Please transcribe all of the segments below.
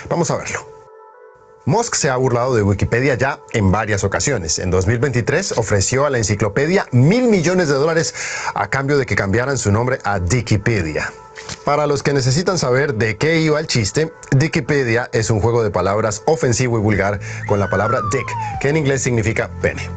Vamos a verlo. Musk se ha burlado de Wikipedia ya en varias ocasiones. En 2023 ofreció a la enciclopedia $1.000 millones a cambio de que cambiaran su nombre a Dikipedia. Para los que necesitan saber de qué iba el chiste, Dikipedia es un juego de palabras ofensivo y vulgar con la palabra dick, que en inglés significa pene.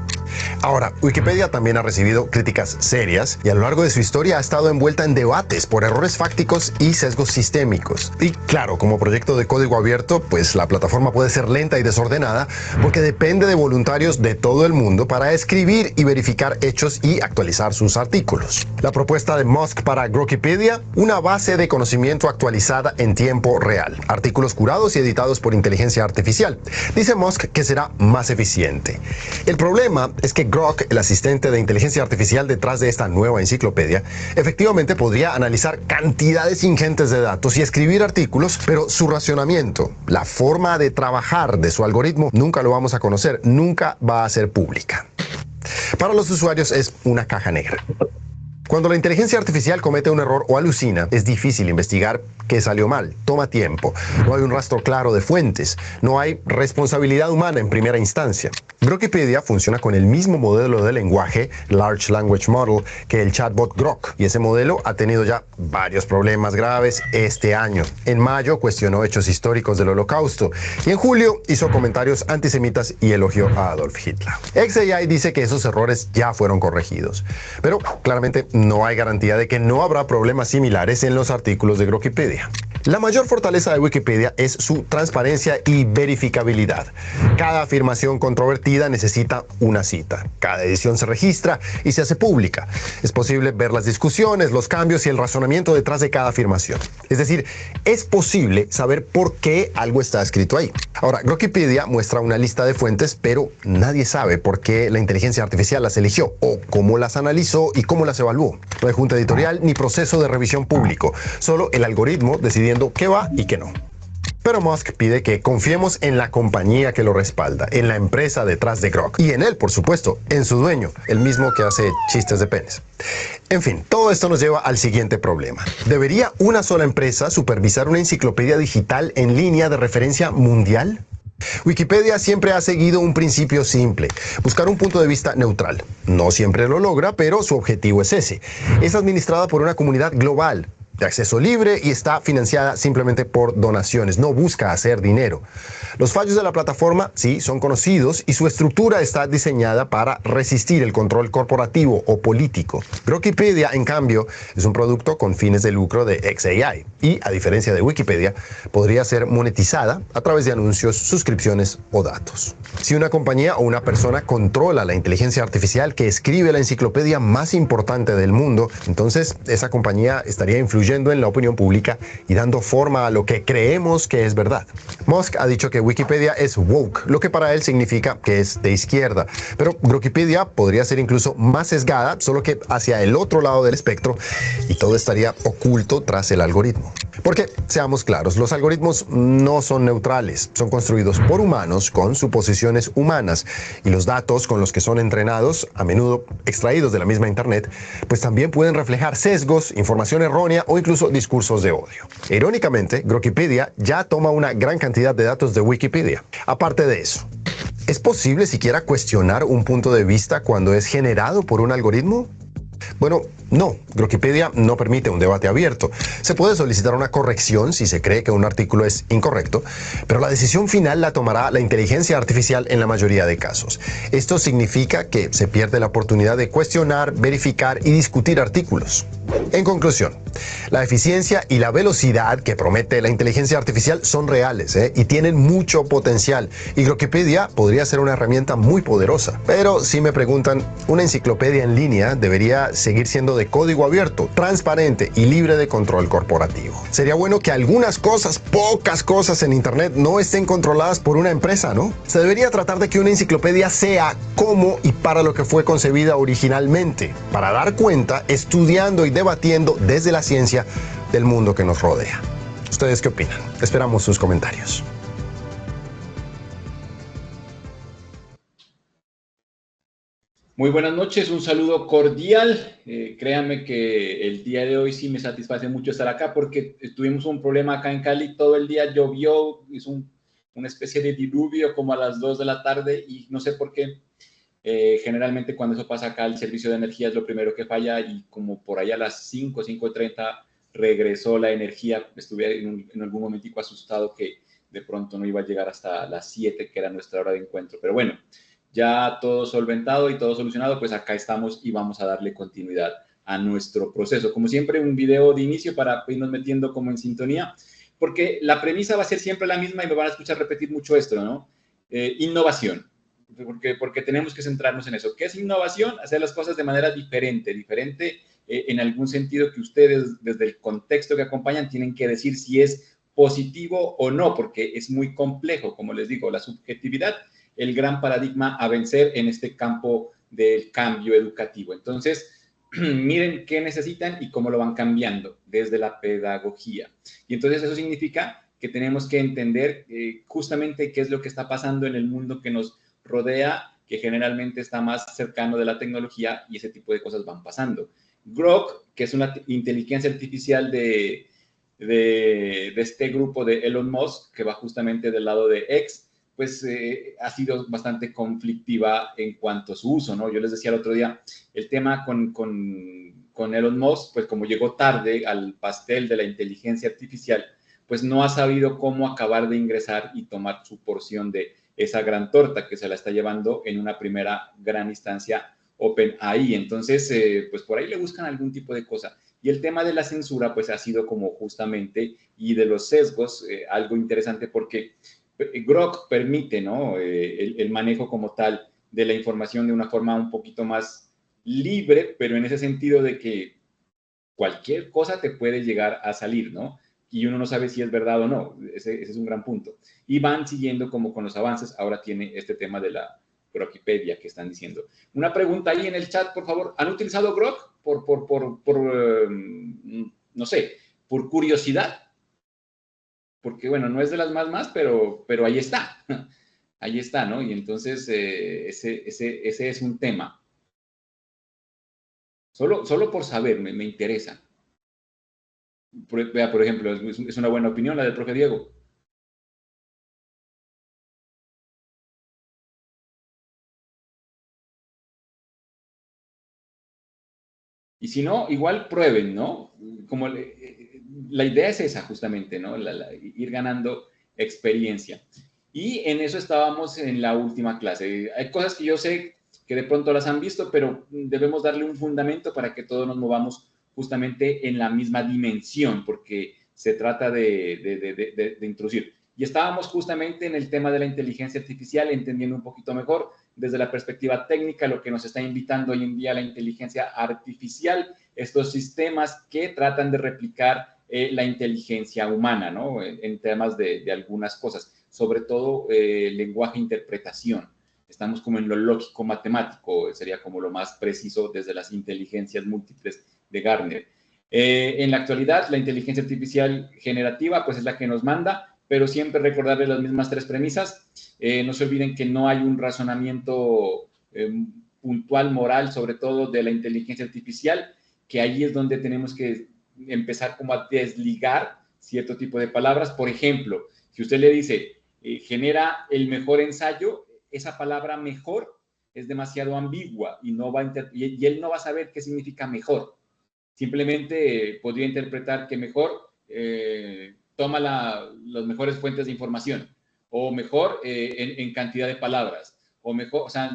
Ahora, Wikipedia también ha recibido críticas serias y a lo largo de su historia ha estado envuelta en debates por errores fácticos y sesgos sistémicos. Y claro, como proyecto de código abierto, pues la plataforma puede ser lenta y desordenada porque depende de voluntarios de todo el mundo para escribir y verificar hechos y actualizar sus artículos. La propuesta de Musk para Grokipedia, una base de conocimiento actualizada en tiempo real, artículos curados y editados por inteligencia artificial. Dice Musk que será más eficiente. El problema es que Grok, el asistente de inteligencia artificial detrás de esta nueva enciclopedia, efectivamente podría analizar cantidades ingentes de datos y escribir artículos, pero su racionamiento, la forma de trabajar de su algoritmo, nunca lo vamos a conocer, nunca va a ser pública. Para los usuarios es una caja negra. Cuando la inteligencia artificial comete un error o alucina, es difícil investigar qué salió mal, toma tiempo, no hay un rastro claro de fuentes, no hay responsabilidad humana en primera instancia. Grokipedia funciona con el mismo modelo de lenguaje, Large Language Model, que el chatbot Grok, y ese modelo ha tenido ya varios problemas graves este año. En mayo cuestionó hechos históricos del Holocausto, y en julio hizo comentarios antisemitas y elogió a Adolf Hitler. xAI dice que esos errores ya fueron corregidos, pero claramente no hay garantía de que no habrá problemas similares en los artículos de Grokipedia. La mayor fortaleza de Wikipedia es su transparencia y verificabilidad. Cada afirmación controvertida necesita una cita. Cada edición se registra y se hace pública. Es posible ver las discusiones, los cambios y el razonamiento detrás de cada afirmación. Es decir, es posible saber por qué algo está escrito ahí. Ahora, Grokipedia muestra una lista de fuentes, pero nadie sabe por qué la inteligencia artificial las eligió o cómo las analizó y cómo las evaluó. No hay junta editorial ni proceso de revisión público, solo el algoritmo decidiendo qué va y qué no. Pero Musk pide que confiemos en la compañía que lo respalda, en la empresa detrás de Grok. Y en él, por supuesto, en su dueño, el mismo que hace chistes de penes. En fin, todo esto nos lleva al siguiente problema. ¿Debería una sola empresa supervisar una enciclopedia digital en línea de referencia mundial? Wikipedia siempre ha seguido un principio simple, buscar un punto de vista neutral. No siempre lo logra, pero su objetivo es ese. Es administrada por una comunidad global, de acceso libre y está financiada simplemente por donaciones, no busca hacer dinero. Los fallos de la plataforma, sí, son conocidos y su estructura está diseñada para resistir el control corporativo o político. Grokipedia, en cambio, es un producto con fines de lucro de xAI y, a diferencia de Wikipedia, podría ser monetizada a través de anuncios, suscripciones o datos. Si una compañía o una persona controla la inteligencia artificial que escribe la enciclopedia más importante del mundo, entonces esa compañía estaría influyendo en la opinión pública y dando forma a lo que creemos que es verdad. Musk ha dicho que Wikipedia es woke, lo que para él significa que es de izquierda, pero Grokipedia podría ser incluso más sesgada, solo que hacia el otro lado del espectro, y todo estaría oculto tras el algoritmo. Porque, seamos claros, los algoritmos no son neutrales, son construidos por humanos con suposiciones humanas, y los datos con los que son entrenados, a menudo extraídos de la misma Internet, pues también pueden reflejar sesgos, información errónea o incluso discursos de odio. Irónicamente, Grokipedia ya toma una gran cantidad de datos de Wikipedia. Aparte de eso, ¿es posible siquiera cuestionar un punto de vista cuando es generado por un algoritmo? Bueno, no, Grokipedia no permite un debate abierto. Se puede solicitar una corrección si se cree que un artículo es incorrecto, pero la decisión final la tomará la inteligencia artificial en la mayoría de casos. Esto significa que se pierde la oportunidad de cuestionar, verificar y discutir artículos. En conclusión, la eficiencia y la velocidad que promete la inteligencia artificial son reales y tienen mucho potencial, y Grokipedia podría ser una herramienta muy poderosa. Pero si me preguntan, una enciclopedia en línea debería seguir siendo de código abierto, transparente y libre de control corporativo. Sería bueno que algunas cosas, pocas cosas en Internet no estén controladas por una empresa, ¿no? Se debería tratar de que una enciclopedia sea como y para lo que fue concebida originalmente, para dar cuenta, estudiando y debatiendo desde la ciencia del mundo que nos rodea. ¿Ustedes qué opinan? Esperamos sus comentarios. Muy buenas noches, un saludo cordial. Créanme que el día de hoy sí me satisface mucho estar acá porque tuvimos un problema acá en Cali, todo el día llovió, hizo una especie de diluvio como a las 2 de la tarde y no sé por qué. Generalmente cuando eso pasa acá el servicio de energía es lo primero que falla y como por ahí a las 5:30 regresó la energía. Estuve en algún momentico asustado que de pronto no iba a llegar hasta las 7, que era nuestra hora de encuentro. Pero bueno, ya todo solventado y todo solucionado, pues acá estamos y vamos a darle continuidad a nuestro proceso. Como siempre, un video de inicio para irnos metiendo como en sintonía, porque la premisa va a ser siempre la misma y me van a escuchar repetir mucho esto, ¿no? Innovación. Porque tenemos que centrarnos en eso. ¿Qué es innovación? Hacer las cosas de manera diferente en algún sentido que ustedes, desde el contexto que acompañan, tienen que decir si es positivo o no, porque es muy complejo, como les digo, la subjetividad, el gran paradigma a vencer en este campo del cambio educativo. Entonces, miren qué necesitan y cómo lo van cambiando desde la pedagogía. Y entonces eso significa que tenemos que entender justamente qué es lo que está pasando en el mundo que nos rodea, que generalmente está más cercano de la tecnología y ese tipo de cosas van pasando. Grok, que es una inteligencia artificial de este grupo de Elon Musk, que va justamente del lado de X, pues ha sido bastante conflictiva en cuanto a su uso, ¿no? Yo les decía el otro día, el tema con Elon Musk, pues como llegó tarde al pastel de la inteligencia artificial, pues no ha sabido cómo acabar de ingresar y tomar su porción de esa gran torta que se la está llevando en una primera gran instancia OpenAI. Entonces, pues por ahí le buscan algún tipo de cosa. Y el tema de la censura, pues ha sido como justamente, y de los sesgos, algo interesante porque Grok permite, ¿no? El manejo como tal de la información de una forma un poquito más libre, pero en ese sentido de que cualquier cosa te puede llegar a salir, ¿no? Y uno no sabe si es verdad o no. Ese es un gran punto. Y van siguiendo como con los avances. Ahora tiene este tema de la Grokipedia que están diciendo. Una pregunta ahí en el chat, por favor. ¿Han utilizado Grok no sé, por curiosidad? Porque, bueno, no es de las más, pero ahí está. Ahí está, ¿no? Y entonces ese es un tema. Solo por saber, me interesa. Vea, por ejemplo, es una buena opinión la del profe Diego. Y si no, igual prueben, ¿no? Como la idea es esa justamente, ¿no? Ir ganando experiencia. Y en eso estábamos en la última clase. Hay cosas que yo sé que de pronto las han visto, pero debemos darle un fundamento para que todos nos movamos justamente en la misma dimensión, porque se trata de introducir. Y estábamos justamente en el tema de la inteligencia artificial, entendiendo un poquito mejor desde la perspectiva técnica lo que nos está invitando hoy en día la inteligencia artificial, estos sistemas que tratan de replicar la inteligencia humana, ¿no? En temas de algunas cosas, sobre todo lenguaje e interpretación. Estamos como en lo lógico matemático, sería como lo más preciso desde las inteligencias múltiples de Gartner. En la actualidad, la inteligencia artificial generativa, pues es la que nos manda, pero siempre recordarles las mismas tres premisas. No se olviden que no hay un razonamiento puntual, moral, sobre todo de la inteligencia artificial, que ahí es donde tenemos que empezar como a desligar cierto tipo de palabras. Por ejemplo, si usted le dice, genera el mejor ensayo, esa palabra mejor es demasiado ambigua y, no va a y él no va a saber qué significa mejor. Simplemente podría interpretar que mejor toma las mejores fuentes de información, o mejor en cantidad de palabras, o mejor, o sea,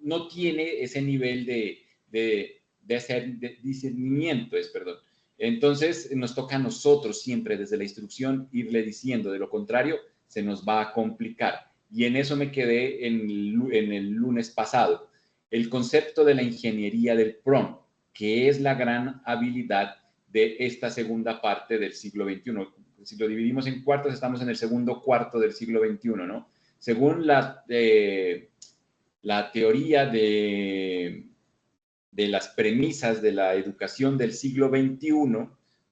no tiene ese nivel de hacer discernimiento, perdón. Entonces nos toca a nosotros siempre desde la instrucción irle diciendo, de lo contrario se nos va a complicar. Y en eso me quedé en el lunes pasado. El concepto de la ingeniería del prompt, que es la gran habilidad de esta segunda parte del siglo XXI. Si lo dividimos en cuartos, estamos en el segundo cuarto del siglo XXI, ¿no? Según la teoría de las premisas de la educación del siglo XXI,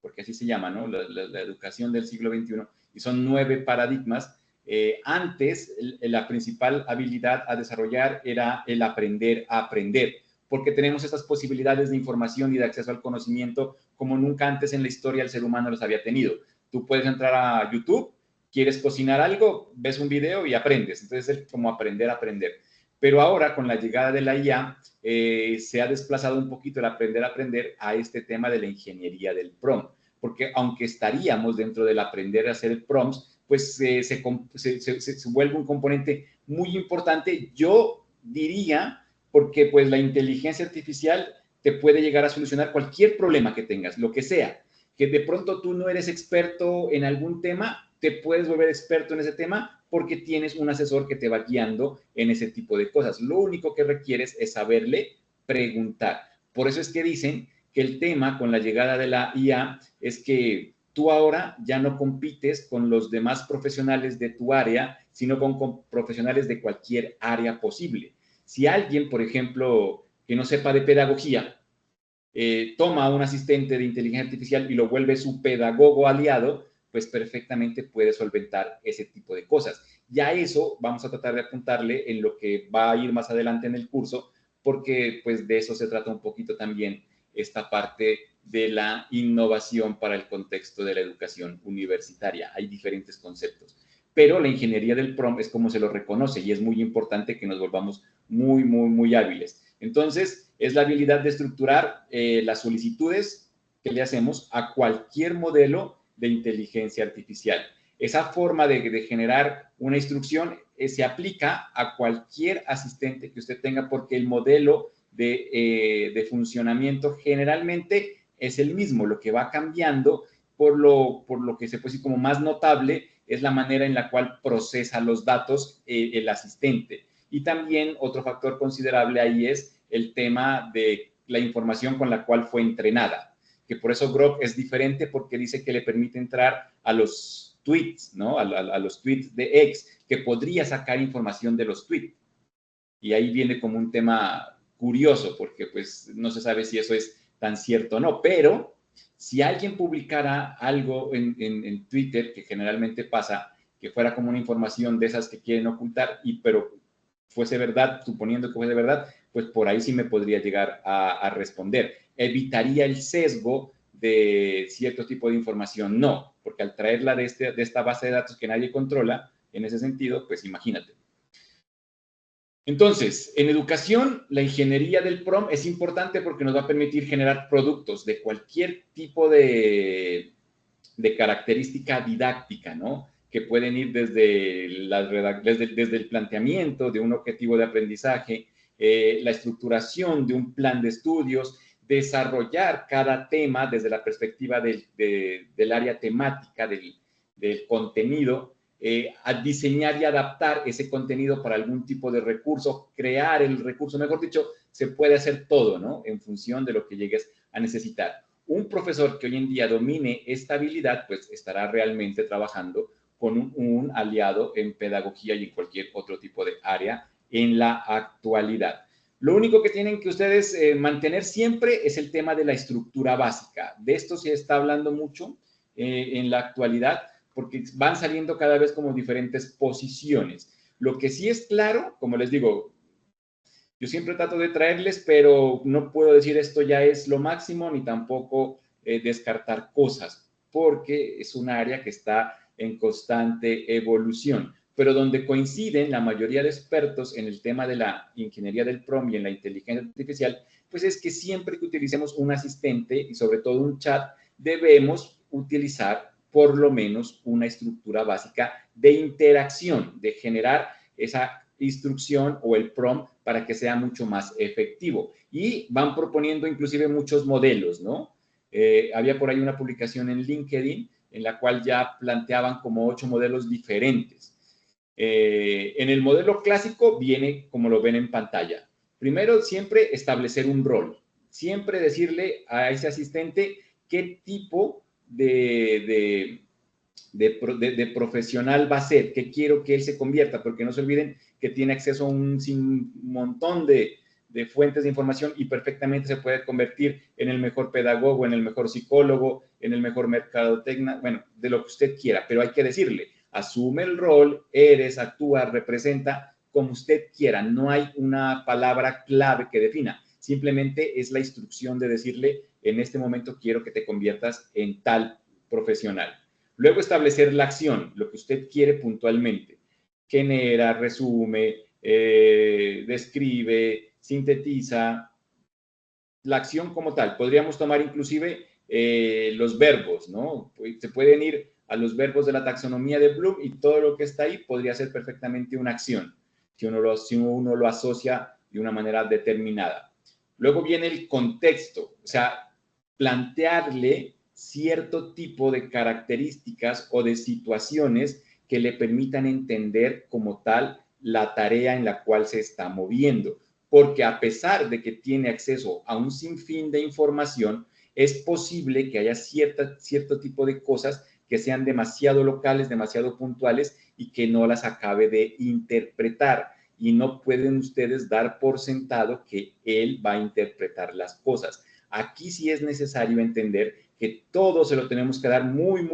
porque así se llama, ¿no? La educación del siglo XXI, y son 9 paradigmas. Antes, la principal habilidad a desarrollar era el aprender a aprender, porque tenemos estas posibilidades de información y de acceso al conocimiento como nunca antes en la historia el ser humano los había tenido. Tú puedes entrar a YouTube, quieres cocinar algo, ves un video y aprendes. Entonces es como aprender a aprender. Pero ahora, con la llegada de la IA, se ha desplazado un poquito el aprender a aprender a este tema de la ingeniería del prompt. Porque aunque estaríamos dentro del aprender a hacer prompts, pues se vuelve un componente muy importante. Yo diría, porque pues la inteligencia artificial te puede llegar a solucionar cualquier problema que tengas, lo que sea. Que de pronto tú no eres experto en algún tema, te puedes volver experto en ese tema porque tienes un asesor que te va guiando en ese tipo de cosas. Lo único que requieres es saberle preguntar. Por eso es que dicen que el tema con la llegada de la IA es que tú ahora ya no compites con los demás profesionales de tu área, sino con profesionales de cualquier área posible. Si alguien, por ejemplo, que no sepa de pedagogía, toma a un asistente de inteligencia artificial y lo vuelve su pedagogo aliado, pues perfectamente puede solventar ese tipo de cosas. Ya eso vamos a tratar de apuntarle en lo que va a ir más adelante en el curso, porque pues de eso se trata un poquito también esta parte de la innovación para el contexto de la educación universitaria. Hay diferentes conceptos, pero la ingeniería del prompt es como se lo reconoce y es muy importante que nos volvamos muy hábiles. Entonces, es la habilidad de estructurar las solicitudes que le hacemos a cualquier modelo de inteligencia artificial. Esa forma de generar una instrucción se aplica a cualquier asistente que usted tenga porque el modelo de funcionamiento generalmente es el mismo. Lo que va cambiando por lo que se puede decir como más notable es la manera en la cual procesa los datos el asistente. Y también otro factor considerable ahí es el tema de la información con la cual fue entrenada, que por eso Grok es diferente porque dice que le permite entrar a los tweets, ¿no? A los tweets de X, que podría sacar información de los tweets. Y ahí viene como un tema curioso porque pues no se sabe si eso es tan cierto o no, pero si alguien publicara algo en Twitter, que generalmente pasa, que fuera como una información de esas que quieren ocultar, pero fuese verdad, suponiendo que fuese verdad, pues por ahí sí me podría llegar a responder. ¿Evitaría el sesgo de cierto tipo de información? No, porque al traerla de esta base de datos que nadie controla, en ese sentido, pues imagínate. Entonces, en educación, la ingeniería del prompt es importante porque nos va a permitir generar productos de cualquier tipo de característica didáctica, ¿no? Que pueden ir desde el planteamiento de un objetivo de aprendizaje, la estructuración de un plan de estudios, desarrollar cada tema desde la perspectiva del área temática, del contenido, a diseñar y adaptar ese contenido para algún tipo de recurso, crear el recurso, mejor dicho, se puede hacer todo, ¿no? En función de lo que llegues a necesitar. Un profesor que hoy en día domine esta habilidad, pues estará realmente trabajando con un aliado en pedagogía y en cualquier otro tipo de área en la actualidad. Lo único que tienen que ustedes mantener siempre es el tema de la estructura básica. De esto se está hablando mucho en la actualidad porque van saliendo cada vez como diferentes posiciones. Lo que sí es claro, como les digo, yo siempre trato de traerles, pero no puedo decir esto ya es lo máximo, ni tampoco descartar cosas, porque es un área que está en constante evolución. Pero donde coinciden la mayoría de expertos en el tema de la ingeniería del prompt y en la inteligencia artificial, pues es que siempre que utilicemos un asistente y sobre todo un chat, debemos utilizar por lo menos una estructura básica de interacción, de generar esa instrucción o el prompt para que sea mucho más efectivo. Y van proponiendo inclusive muchos modelos, ¿no? Había por ahí una publicación en LinkedIn en la cual ya planteaban como 8 modelos diferentes. En el modelo clásico viene como lo ven en pantalla. Primero, siempre establecer un rol. Siempre decirle a ese asistente qué tipo de profesional va a ser, qué quiero que él se convierta, porque no se olviden que tiene acceso a un montón de fuentes de información y perfectamente se puede convertir en el mejor pedagogo, en el mejor psicólogo, en el mejor mercadotecnia, bueno, de lo que usted quiera, pero hay que decirle, asume el rol, eres, actúa, representa, como usted quiera. No hay una palabra clave que defina. Simplemente es la instrucción de decirle, en este momento quiero que te conviertas en tal profesional. Luego establecer la acción, lo que usted quiere puntualmente. Genera, resume, describe, sintetiza. La acción como tal. Podríamos tomar inclusive los verbos, ¿no? Se pueden ir a los verbos de la taxonomía de Bloom y todo lo que está ahí podría ser perfectamente una acción, si uno lo asocia de una manera determinada. Luego viene el contexto, o sea, plantearle cierto tipo de características o de situaciones que le permitan entender como tal la tarea en la cual se está moviendo. Porque a pesar de que tiene acceso a un sinfín de información, es posible que haya cierto tipo de cosas que sean demasiado locales, demasiado puntuales y que no las acabe de interpretar. Y no pueden ustedes dar por sentado que él va a interpretar las cosas. Aquí sí es necesario entender que todo se lo tenemos que dar muy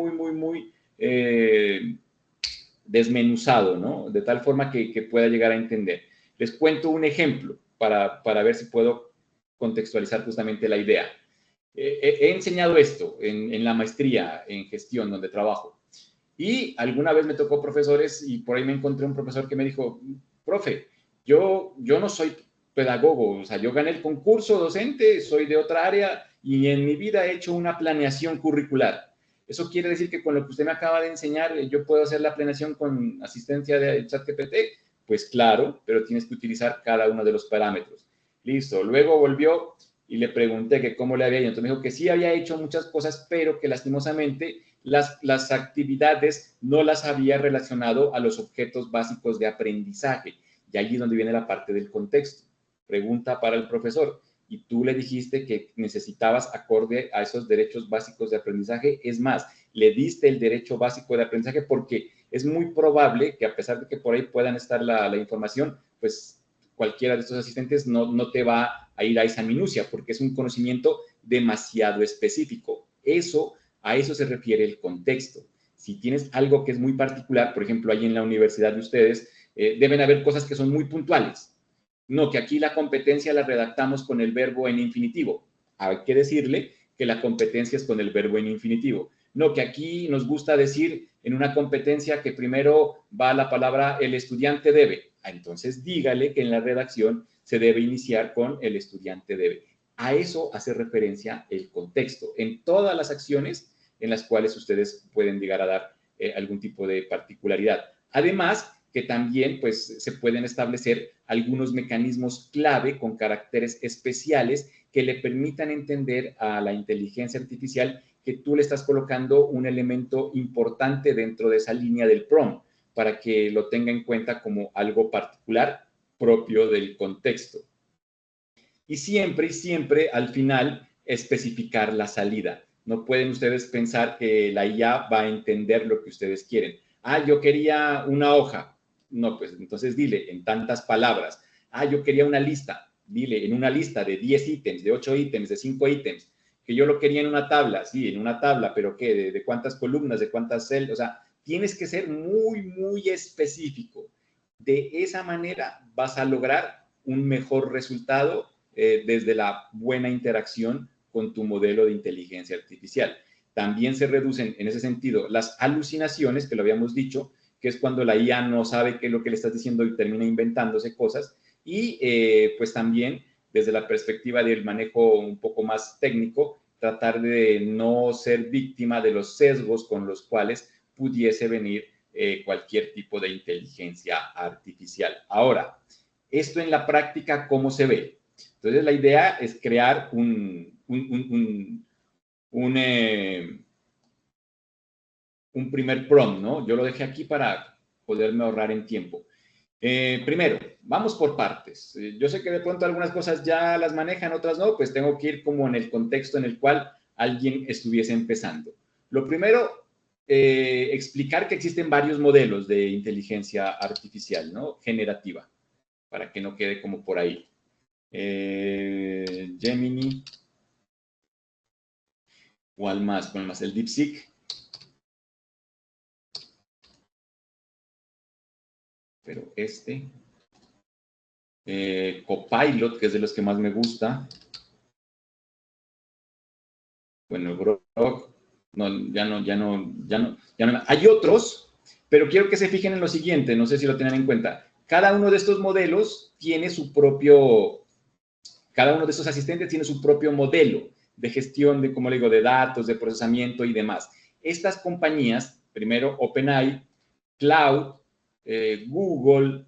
desmenuzado, ¿no? De tal forma que pueda llegar a entender. Les cuento un ejemplo para ver si puedo contextualizar justamente la idea. He enseñado esto en la maestría en gestión donde trabajo. Y alguna vez me tocó profesores y por ahí me encontré un profesor que me dijo, profe, yo no soy pedagogo, o sea, yo gané el concurso docente, soy de otra área y en mi vida he hecho una planeación curricular. Eso quiere decir que con lo que usted me acaba de enseñar, yo puedo hacer la planeación con asistencia de ChatGPT. Pues claro, pero tienes que utilizar cada uno de los parámetros. Listo. Luego volvió y le pregunté que cómo le había ido. Entonces me dijo que sí había hecho muchas cosas, pero que lastimosamente las actividades no las había relacionado a los objetos básicos de aprendizaje. Y allí es donde viene la parte del contexto. Pregunta para el profesor. Y tú le dijiste que necesitabas acorde a esos derechos básicos de aprendizaje. Es más, le diste el derecho básico de aprendizaje porque es muy probable que a pesar de que por ahí puedan estar la información, pues cualquiera de estos asistentes no te va a ir a esa minucia porque es un conocimiento demasiado específico. A eso se refiere el contexto. Si tienes algo que es muy particular, por ejemplo, ahí en la universidad de ustedes, deben haber cosas que son muy puntuales. No, que aquí la competencia la redactamos con el verbo en infinitivo. Hay que decirle que la competencia es con el verbo en infinitivo. No, que aquí nos gusta decir en una competencia que primero va la palabra el estudiante debe. Entonces dígale que en la redacción se debe iniciar con el estudiante debe. A eso hace referencia el contexto en todas las acciones en las cuales ustedes pueden llegar a dar algún tipo de particularidad. Además, que también pues, se pueden establecer algunos mecanismos clave con caracteres especiales que le permitan entender a la inteligencia artificial que tú le estás colocando un elemento importante dentro de esa línea del prompt para que lo tenga en cuenta como algo particular propio del contexto. Y siempre al final especificar la salida. No pueden ustedes pensar que la IA va a entender lo que ustedes quieren. Yo quería una hoja. No, pues entonces dile en tantas palabras. Yo quería una lista. Dile en una lista de 10 ítems, de 8 ítems, de 5 ítems. Que yo lo quería en una tabla. Sí, en una tabla, pero ¿qué? ¿De cuántas columnas? ¿De cuántas celdas? O sea, tienes que ser muy específico. De esa manera vas a lograr un mejor resultado desde la buena interacción con tu modelo de inteligencia artificial. También se reducen en ese sentido las alucinaciones, que lo habíamos dicho, que es cuando la IA no sabe qué es lo que le estás diciendo y termina inventándose cosas. Y pues también desde la perspectiva del manejo un poco más técnico, tratar de no ser víctima de los sesgos con los cuales pudiese venir cualquier tipo de inteligencia artificial. Ahora, esto en la práctica, ¿cómo se ve? Entonces, la idea es crear un primer prompt, ¿no? Yo lo dejé aquí para poderme ahorrar en tiempo. Primero, vamos por partes. Yo sé que de pronto algunas cosas ya las manejan, otras no, pues tengo que ir como en el contexto en el cual alguien estuviese empezando. Lo primero, explicar que existen varios modelos de inteligencia artificial, ¿no? Generativa, para que no quede como por ahí. Gemini, ¿cuál más? ¿Cuál más? El DeepSeek. pero Copilot, que es de los que más me gusta. Bueno, Grok, no, ya no. Hay otros, pero quiero que se fijen en lo siguiente, no sé si lo tienen en cuenta. Cada uno de estos modelos tiene su propio, cada uno de estos asistentes tiene su propio modelo de gestión de, como le digo, de datos, de procesamiento y demás. Estas compañías, primero OpenAI, Cloud, Google,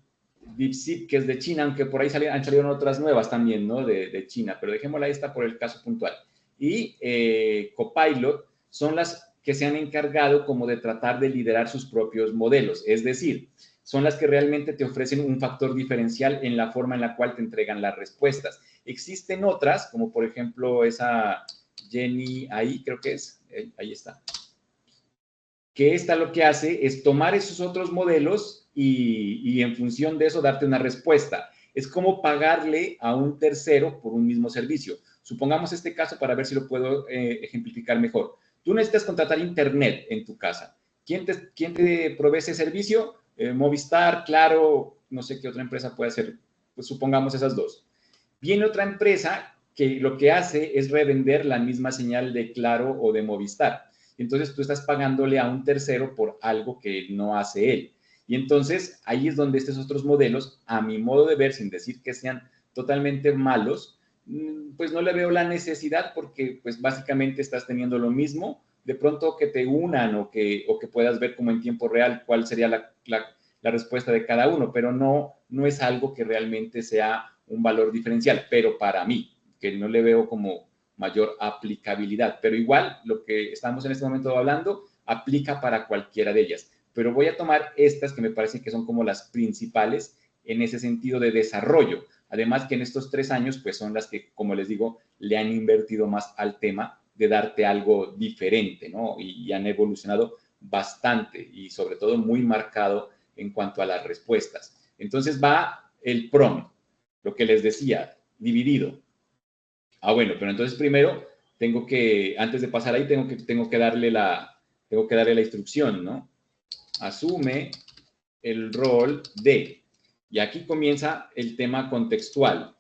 DeepSeek, que es de China, aunque por ahí han salido otras nuevas también, ¿no? De China, pero dejémosla esta por el caso puntual. Y Copilot son las que se han encargado como de tratar de liderar sus propios modelos, es decir, son las que realmente te ofrecen un factor diferencial en la forma en la cual te entregan las respuestas. Existen otras, como por ejemplo esa Jenny ahí, creo que es, ahí está, que esta lo que hace es tomar esos otros modelos y en función de eso darte una respuesta. Es como pagarle a un tercero por un mismo servicio. Supongamos este caso para ver si lo puedo ejemplificar mejor. Tú necesitas contratar internet en tu casa. ¿Quién te provee ese servicio? Movistar, Claro, no sé qué otra empresa puede hacer. Pues supongamos esas dos. Viene otra empresa que lo que hace es revender la misma señal de Claro o de Movistar. Entonces tú estás pagándole a un tercero por algo que no hace él. Y entonces ahí es donde estos otros modelos, a mi modo de ver, sin decir que sean totalmente malos, pues no le veo la necesidad porque pues básicamente estás teniendo lo mismo, de pronto que te unan o que puedas ver como en tiempo real cuál sería la respuesta de cada uno, pero no es algo que realmente sea un valor diferencial, pero para mí, que no le veo como mayor aplicabilidad, pero igual lo que estamos en este momento hablando aplica para cualquiera de ellas, pero voy a tomar estas que me parecen que son como las principales en ese sentido de desarrollo, además que en estos 3 años pues son las que, como les digo, le han invertido más al tema de darte algo diferente, ¿no? Y han evolucionado bastante y sobre todo muy marcado en cuanto a las respuestas. Entonces va el prompt, lo que les decía, dividido. Bueno, pero entonces primero tengo que, antes de pasar ahí, tengo que darle la instrucción, ¿no? Asume el rol de. Y aquí comienza el tema contextual.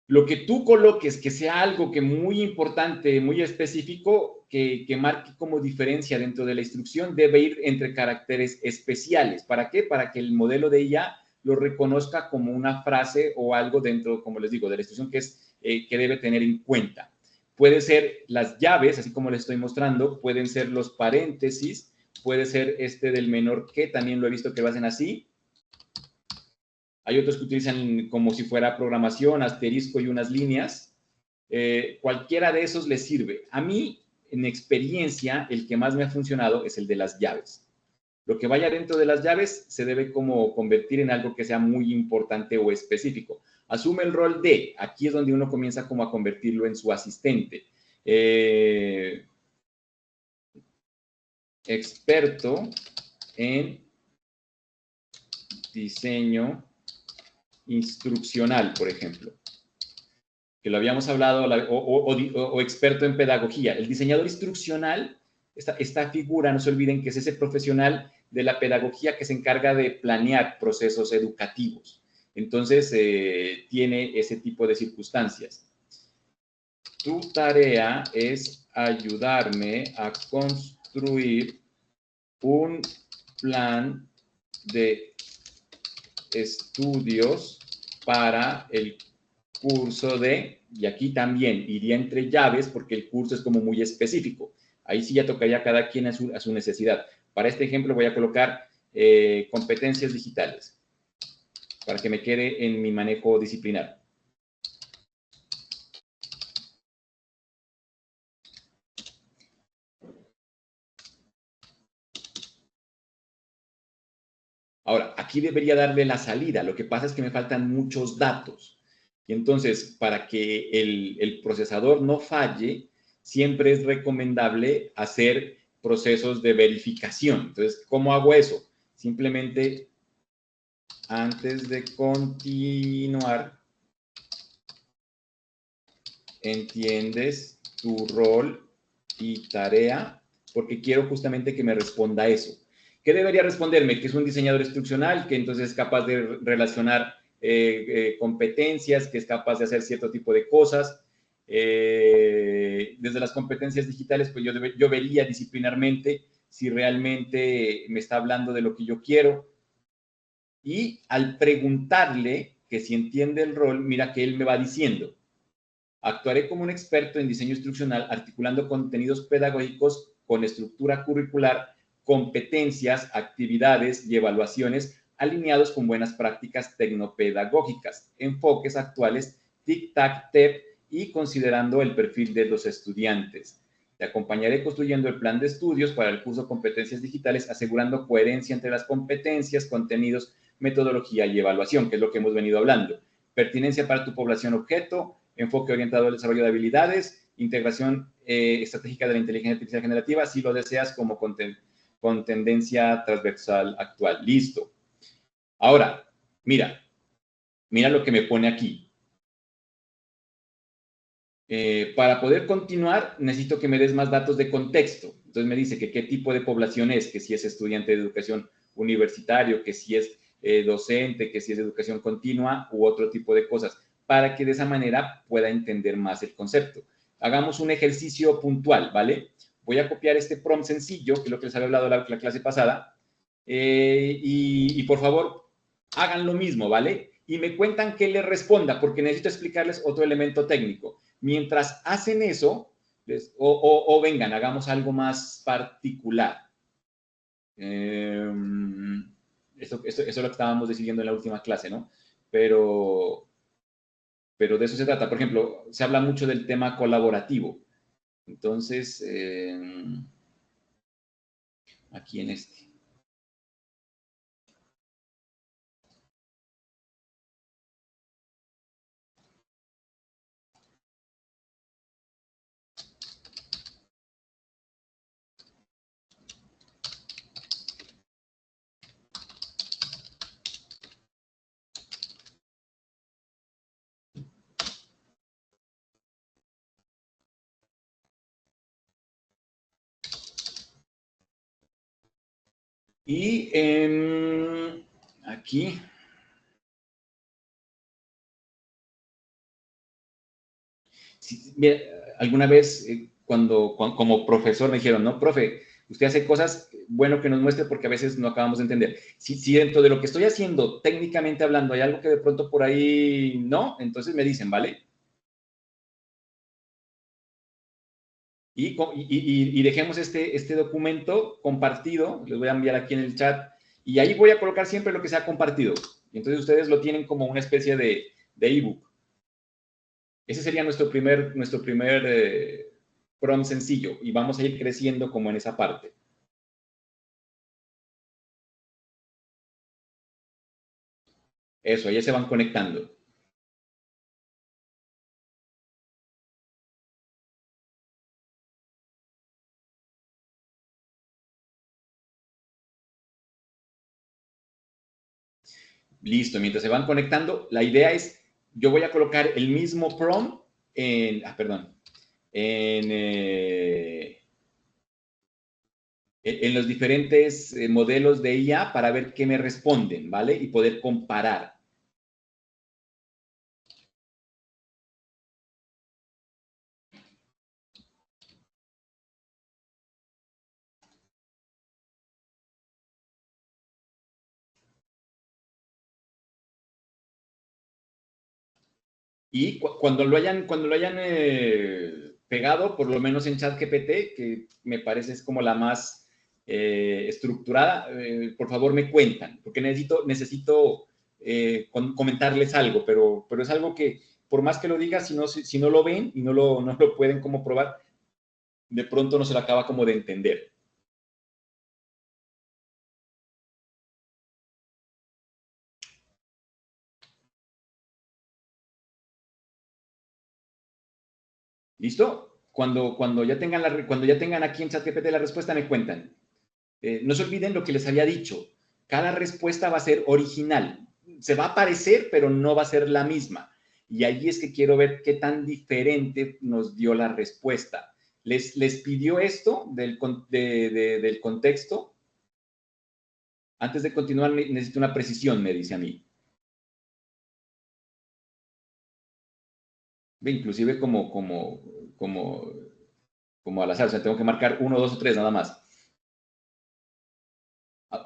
Lo que tú coloques, que sea algo que muy importante, muy específico, que marque como diferencia dentro de la instrucción, debe ir entre caracteres especiales. ¿Para qué? Para que el modelo de IA lo reconozca como una frase o algo dentro, como les digo, de la instrucción que debe tener en cuenta. Puede ser las llaves, así como les estoy mostrando, pueden ser los paréntesis, puede ser este del menor que, también lo he visto que lo hacen así. Hay otros que utilizan como si fuera programación, asterisco y unas líneas. Cualquiera de esos les sirve. A mí, en experiencia, el que más me ha funcionado es el de las llaves. Lo que vaya dentro de las llaves se debe como convertir en algo que sea muy importante o específico. Asume el rol de, aquí es donde uno comienza como a convertirlo en su asistente. Experto en diseño instruccional, por ejemplo, que lo habíamos hablado, o experto en pedagogía. El diseñador instruccional, esta figura, no se olviden que es ese profesional de la pedagogía que se encarga de planear procesos educativos. Entonces, tiene ese tipo de circunstancias. Tu tarea es ayudarme a construir un plan de estudios para el curso de, y aquí también iría entre llaves porque el curso es como muy específico. Ahí sí ya tocaría cada quien a su necesidad. Para este ejemplo voy a colocar competencias digitales para que me quede en mi manejo disciplinar. Ahora, aquí debería darle la salida. Lo que pasa es que me faltan muchos datos. Y entonces, para que el procesador no falle, siempre es recomendable hacer procesos de verificación. Entonces, ¿cómo hago eso? Simplemente, antes de continuar, entiendes tu rol y tarea, porque quiero justamente que me responda eso. ¿Qué debería responderme? Que es un diseñador instruccional, que entonces es capaz de relacionar competencias, que es capaz de hacer cierto tipo de cosas. Desde las competencias digitales, pues yo vería disciplinarmente si realmente me está hablando de lo que yo quiero. Y al preguntarle que si entiende el rol, mira que él me va diciendo: actuaré como un experto en diseño instruccional, articulando contenidos pedagógicos con estructura curricular, competencias, actividades y evaluaciones alineados con buenas prácticas tecnopedagógicas, enfoques actuales, tic-tac-tep y considerando el perfil de los estudiantes. Te acompañaré construyendo el plan de estudios para el curso Competencias Digitales, asegurando coherencia entre las competencias, contenidos, metodología y evaluación, que es lo que hemos venido hablando. Pertinencia para tu población objeto, enfoque orientado al desarrollo de habilidades, integración estratégica de la inteligencia artificial generativa, si lo deseas, como con tendencia transversal actual. Listo. Ahora, mira lo que me pone aquí. Para poder continuar, necesito que me des más datos de contexto. Entonces me dice que qué tipo de población es, que si es estudiante de educación universitario, que si es docente, que si es de educación continua u otro tipo de cosas, para que de esa manera pueda entender más el concepto. Hagamos un ejercicio puntual, ¿vale? Voy a copiar este prompt sencillo, que es lo que les había hablado la clase pasada, y por favor, hagan lo mismo, ¿vale? Y me cuentan qué les responda, porque necesito explicarles otro elemento técnico. Mientras hacen eso, vengan, hagamos algo más particular. Eso es lo que estábamos decidiendo en la última clase, ¿no? Pero de eso se trata. Por ejemplo, se habla mucho del tema colaborativo. Entonces, aquí en este. Y aquí. Sí, mira, alguna vez como profesor me dijeron, no, profe, usted hace cosas, bueno que nos muestre porque a veces no acabamos de entender. Si dentro de lo que estoy haciendo, técnicamente hablando, hay algo que de pronto por ahí no, entonces me dicen, ¿vale? Y dejemos este documento compartido, les voy a enviar aquí en el chat, y ahí voy a colocar siempre lo que se ha compartido. Y entonces ustedes lo tienen como una especie de ebook. Ese sería nuestro primer prompt sencillo y vamos a ir creciendo como en esa parte. Eso, ya se van conectando. Listo, mientras se van conectando, la idea es, yo voy a colocar el mismo prompt en, en los diferentes modelos de IA para ver qué me responden, ¿vale? Y poder comparar. Y cuando lo hayan pegado, por lo menos en ChatGPT, que me parece es como la más estructurada, por favor me cuentan, porque necesito comentarles algo, pero es algo que por más que lo diga, si no lo ven y no lo pueden como probar, de pronto no se lo acaba como de entender. ¿Listo? Cuando ya tengan aquí en ChatGPT la respuesta, me cuentan. No se olviden lo que les había dicho. Cada respuesta va a ser original. Se va a parecer, pero no va a ser la misma. Y ahí es que quiero ver qué tan diferente nos dio la respuesta. Les pidió esto del contexto. Antes de continuar, necesito una precisión, me dice a mí. Ve, inclusive como al azar, o sea, tengo que marcar 1, 2 o 3 nada más.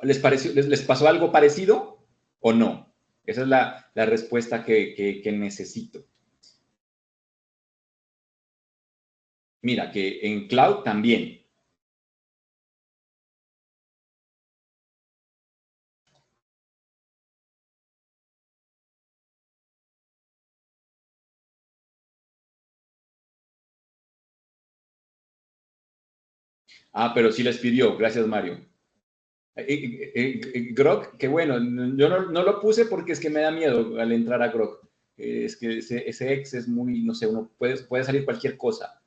¿Les pasó algo parecido o no? Esa es la respuesta que necesito. Mira, que en cloud también. Ah, pero sí les pidió. Gracias, Mario. Grok, que bueno, yo no lo puse porque es que me da miedo al entrar a Grok. Es que ese ex es muy, no sé, uno puede salir cualquier cosa.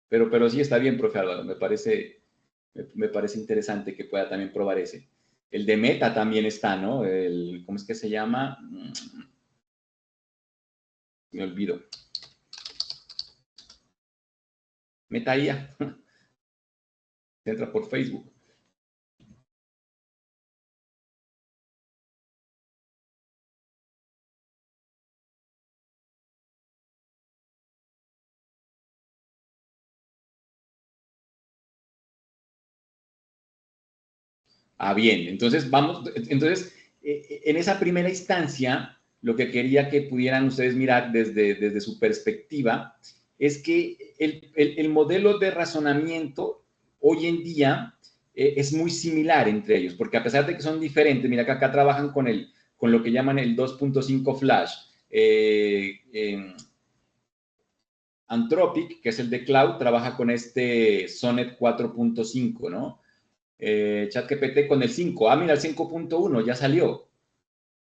Pero sí está bien, profe Álvaro, me parece interesante que pueda también probar ese. El de Meta también está, ¿no? ¿Cómo es que se llama? Me olvido. Meta IA. Entra por Facebook. Ah, bien, entonces en esa primera instancia, lo que quería que pudieran ustedes mirar desde su perspectiva es que el modelo de razonamiento hoy en día es muy similar entre ellos, porque a pesar de que son diferentes, mira que acá trabajan con lo que llaman el 2.5 Flash. Anthropic, que es el de Cloud, trabaja con este Sonnet 4.5, ¿no? ChatGPT con el 5. Ah, mira, el 5.1 ya salió.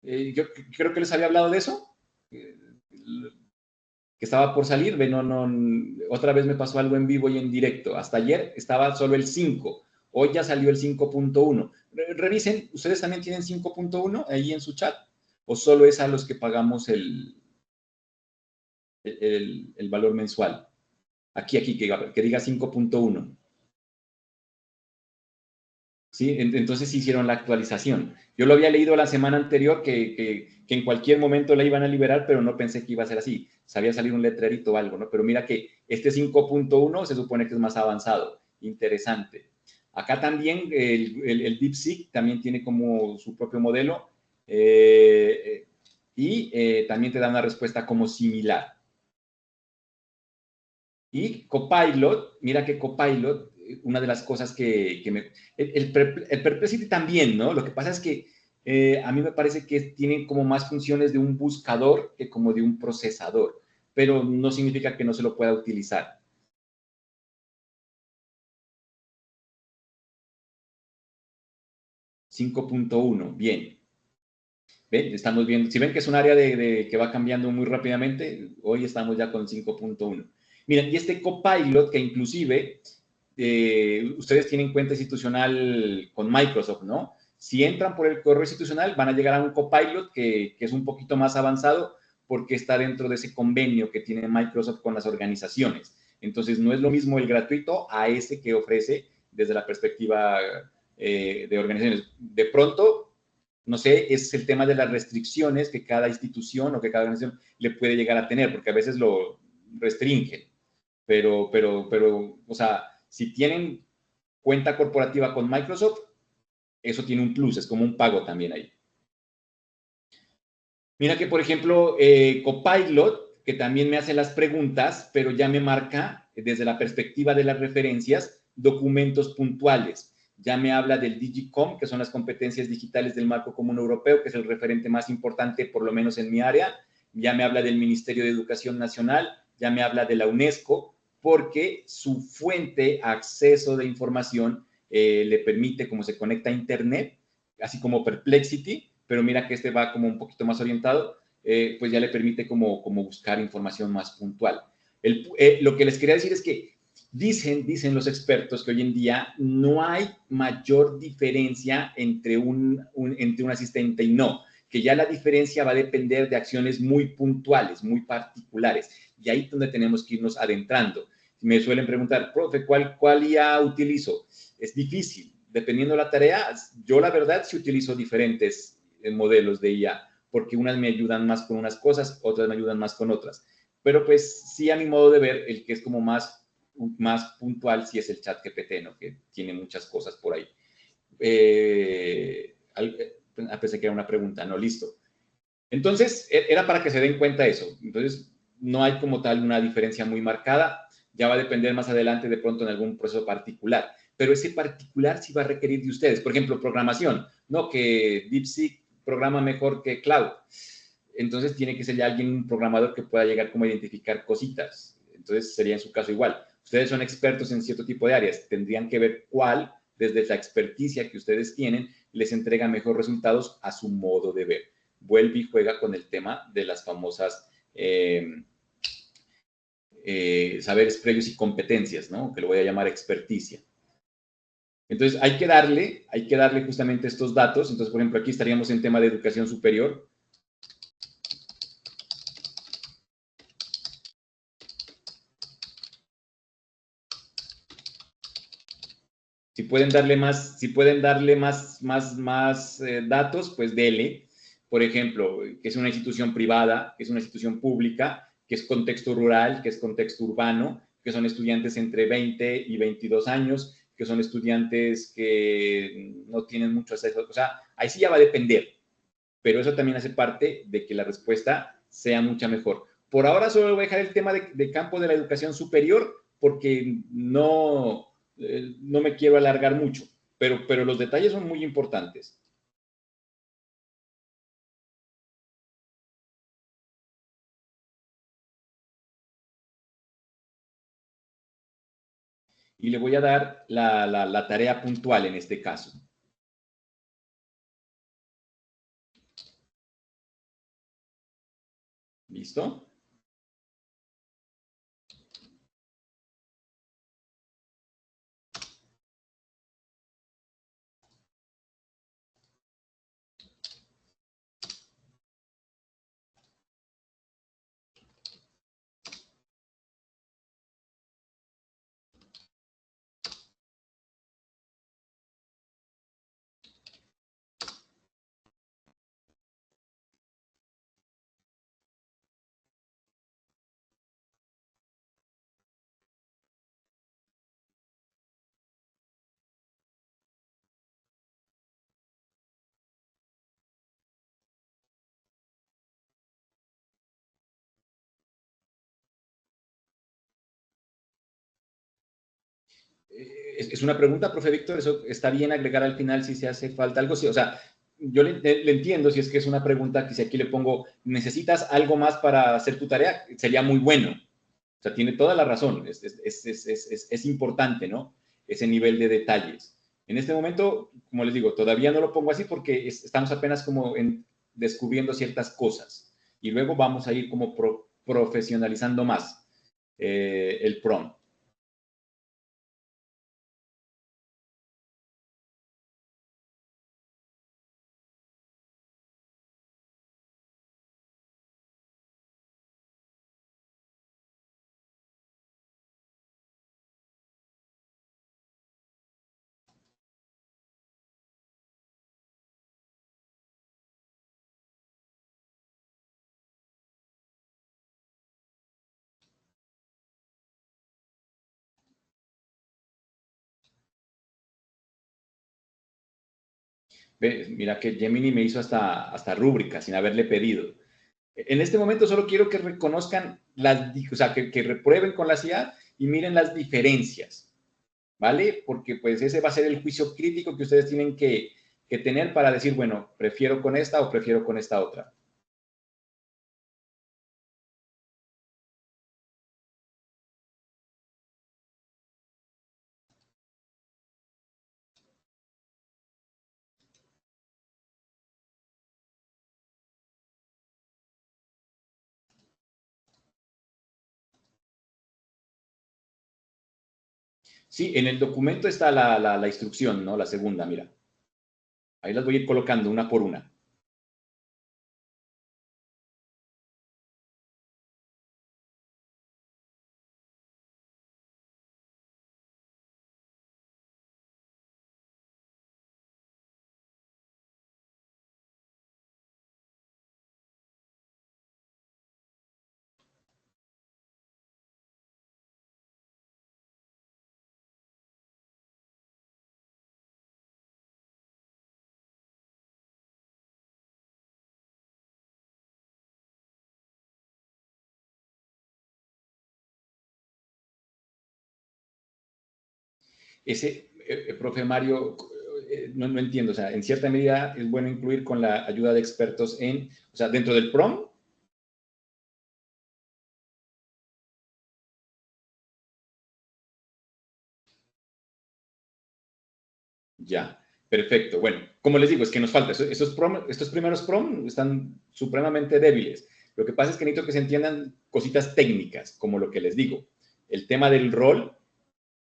Yo creo que les había hablado de eso, que estaba por salir. Otra vez me pasó algo en vivo y en directo. Hasta ayer estaba solo el 5. Hoy ya salió el 5.1. Revisen, ¿ustedes también tienen 5.1 ahí en su chat? ¿O solo es a los que pagamos el valor mensual? Aquí, que diga 5.1. ¿Sí? Entonces hicieron la actualización. Yo lo había leído la semana anterior que en cualquier momento la iban a liberar, pero no pensé que iba a ser así. Sabía salir un letrerito o algo, ¿no? Pero mira que este 5.1 se supone que es más avanzado. Interesante. Acá también el DeepSeek también tiene como su propio modelo y también te da una respuesta como similar. Y Copilot, mira que Copilot, una de las cosas que me... El Perplexity también, ¿no? Lo que pasa es que a mí me parece que tiene como más funciones de un buscador que como de un procesador, pero no significa que no se lo pueda utilizar. 5.1, bien. ¿Ven? Estamos viendo, si ven que es un área que va cambiando muy rápidamente, hoy estamos ya con 5.1. Miren, y este Copilot que inclusive ustedes tienen cuenta institucional con Microsoft, ¿no? Si entran por el correo institucional, van a llegar a un Copilot que es un poquito más avanzado porque está dentro de ese convenio que tiene Microsoft con las organizaciones. Entonces, no es lo mismo el gratuito a ese que ofrece desde la perspectiva de organizaciones. De pronto, no sé, es el tema de las restricciones que cada institución o que cada organización le puede llegar a tener, porque a veces lo restringen. O sea, si tienen cuenta corporativa con Microsoft, eso tiene un plus, es como un pago también ahí. Mira que, por ejemplo, Copilot, que también me hace las preguntas, pero ya me marca desde la perspectiva de las referencias documentos puntuales. Ya me habla del DigiCom, que son las competencias digitales del marco común europeo, que es el referente más importante, por lo menos en mi área. Ya me habla del Ministerio de Educación Nacional, ya me habla de la UNESCO, porque su fuente, acceso de información, le permite, como se conecta a Internet, así como Perplexity, pero mira que este va como un poquito más orientado, pues ya le permite como buscar información más puntual. Lo que les quería decir es que dicen los expertos que hoy en día no hay mayor diferencia entre entre un asistente y no, que ya la diferencia va a depender de acciones muy puntuales, muy particulares, y ahí es donde tenemos que irnos adentrando. Me suelen preguntar, profe, ¿cuál IA utilizo? Es difícil. dependiendo de la tarea, yo la verdad sí utilizo diferentes modelos de IA, porque unas me ayudan más con unas cosas, otras me ayudan más con otras. Pero pues sí, a mi modo de ver, el que es como más puntual sí es el ChatGPT, ¿no? Que tiene muchas cosas por ahí. Pensé que era una pregunta, no, listo. Entonces, era para que se den cuenta eso. Entonces, no hay como tal una diferencia muy marcada. Ya va a depender más adelante de pronto en algún proceso particular. Pero ese particular sí va a requerir de ustedes. Por ejemplo, programación, ¿no? Que DeepSeek programa mejor que Cloud. Entonces, tiene que ser ya alguien, un programador que pueda llegar como a identificar cositas. Entonces, sería en su caso igual. Ustedes son expertos en cierto tipo de áreas. Tendrían que ver cuál, desde la experticia que ustedes tienen, les entrega mejores resultados a su modo de ver. Vuelve y juega con el tema de las famosas saberes previos y competencias, ¿no? Que lo voy a llamar experticia. Entonces, hay que darle justamente estos datos. Entonces, por ejemplo, aquí estaríamos en tema de educación superior. Si pueden darle más datos, pues dele. Por ejemplo, que es una institución privada, que es una institución pública, que es contexto rural, que es contexto urbano, que son estudiantes entre 20 y 22 años, que son estudiantes que no tienen mucho acceso. O sea, ahí sí ya va a depender, pero eso también hace parte de que la respuesta sea mucha mejor. Por ahora solo voy a dejar el tema de campo de la educación superior porque no me quiero alargar mucho, pero los detalles son muy importantes. Y le voy a dar la tarea puntual en este caso. ¿Listo? Es una pregunta, profe Víctor, eso está bien agregar al final si se hace falta algo. Sí, o sea, yo le entiendo si es que es una pregunta que si aquí le pongo, ¿necesitas algo más para hacer tu tarea? Sería muy bueno. O sea, tiene toda la razón. Es importante, ¿no? Ese nivel de detalles. En este momento, como les digo, todavía no lo pongo así porque estamos apenas como descubriendo ciertas cosas. Y luego vamos a ir como profesionalizando más el prompt. Mira que Gemini me hizo hasta rúbrica sin haberle pedido. En este momento solo quiero que reconozcan o sea, que reprueben con la CIA y miren las diferencias, ¿vale? Porque pues ese va a ser el juicio crítico que ustedes tienen que tener para decir, bueno, prefiero con esta o prefiero con esta otra. Sí, en el documento está la instrucción, ¿no? La segunda, mira. Ahí las voy a ir colocando una por una. Profe Mario, no entiendo, o sea, en cierta medida es bueno incluir con la ayuda de expertos o sea, dentro del PROM. Ya, perfecto. Bueno, como les digo, es que nos falta. Estos primeros PROM están supremamente débiles. Lo que pasa es que necesito que se entiendan cositas técnicas, como lo que les digo. El tema del rol,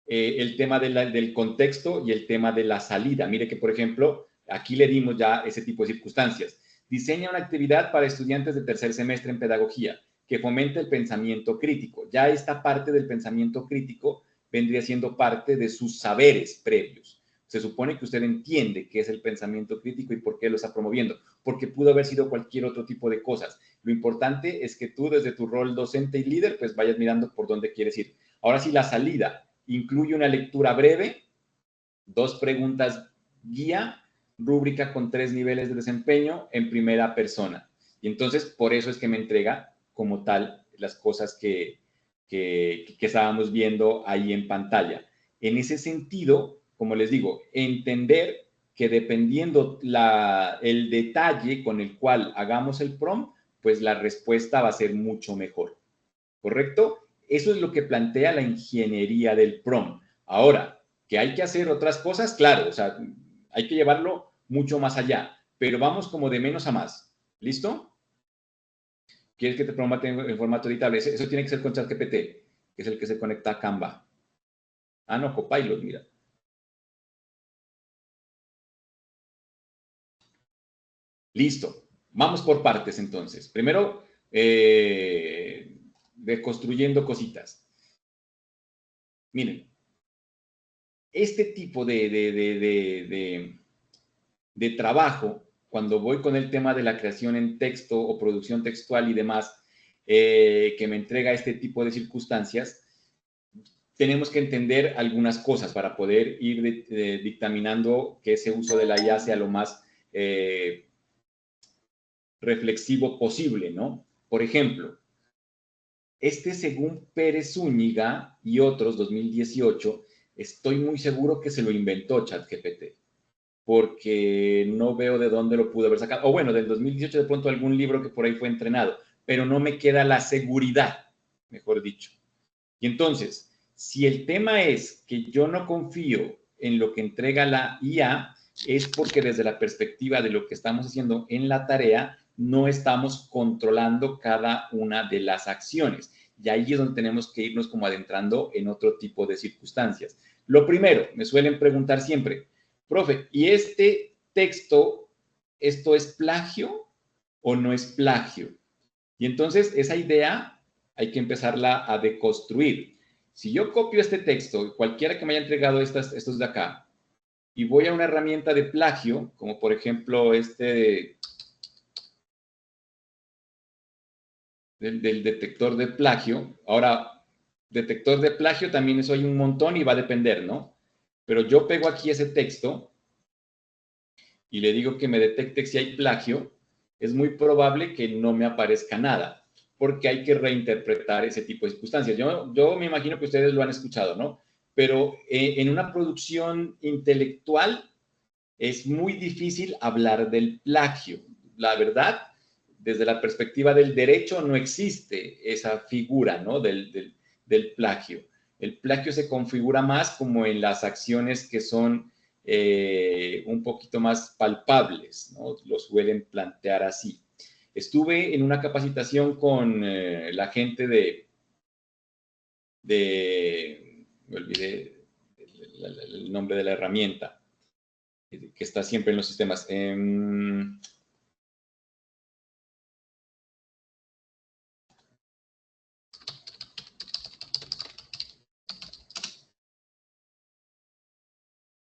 el tema del contexto y el tema de la salida. Mire que, por ejemplo, aquí le dimos ya ese tipo de circunstancias. Diseña una actividad para estudiantes de tercer semestre en pedagogía que fomente el pensamiento crítico. Ya esta parte del pensamiento crítico vendría siendo parte de sus saberes previos. Se supone que usted entiende qué es el pensamiento crítico y por qué lo está promoviendo, porque pudo haber sido cualquier otro tipo de cosas. Lo importante es que tú, desde tu rol docente y líder, pues vayas mirando por dónde quieres ir. Ahora sí, la salida incluye una lectura breve, 2 preguntas guía, rúbrica con 3 niveles de desempeño en primera persona. Y entonces, por eso es que me entrega como tal las cosas que estábamos viendo ahí en pantalla. En ese sentido, como les digo, entender que dependiendo el detalle con el cual hagamos el prompt, pues la respuesta va a ser mucho mejor. ¿Correcto? Eso es lo que plantea la ingeniería del prompt. Ahora, que hay que hacer otras cosas, claro, o sea, hay que llevarlo mucho más allá, pero vamos como de menos a más. ¿Listo? ¿Quieres que te promete en formato editable? Eso tiene que ser con ChatGPT, que es el que se conecta a Canva. Ah, no, Copilot, mira. Listo. Vamos por partes entonces. Primero, reconstruyendo cositas. Miren, este tipo de trabajo, cuando voy con el tema de la creación en texto o producción textual y demás, que me entrega este tipo de circunstancias, tenemos que entender algunas cosas para poder ir dictaminando que ese uso de la IA sea lo más reflexivo posible, ¿no? Por ejemplo, según Pérez Zúñiga y otros, 2018, estoy muy seguro que se lo inventó ChatGPT, porque no veo de dónde lo pudo haber sacado. O bueno, del 2018 de pronto algún libro que por ahí fue entrenado, pero no me queda la seguridad, mejor dicho. Y entonces, si el tema es que yo no confío en lo que entrega la IA, es porque desde la perspectiva de lo que estamos haciendo en la tarea, no estamos controlando cada una de las acciones. Y ahí es donde tenemos que irnos como adentrando en otro tipo de circunstancias. Lo primero, me suelen preguntar siempre, profe, ¿y este texto, esto es plagio o no es plagio? Y entonces esa idea hay que empezarla a deconstruir. Si yo copio este texto, cualquiera que me haya entregado estos de acá, y voy a una herramienta de plagio, como por ejemplo del detector de plagio. Ahora, detector de plagio también eso hay un montón y va a depender, ¿no? Pero yo pego aquí ese texto y le digo que me detecte si hay plagio, es muy probable que no me aparezca nada, porque hay que reinterpretar ese tipo de circunstancias. Yo me imagino que ustedes lo han escuchado, ¿no? Pero en una producción intelectual es muy difícil hablar del plagio. La verdad, desde la perspectiva del derecho no existe esa figura, ¿no? Del plagio. El plagio se configura más como en las acciones que son un poquito más palpables, ¿no? Lo suelen plantear así. Estuve en una capacitación con la gente me olvidé el nombre de la herramienta, que está siempre en los sistemas.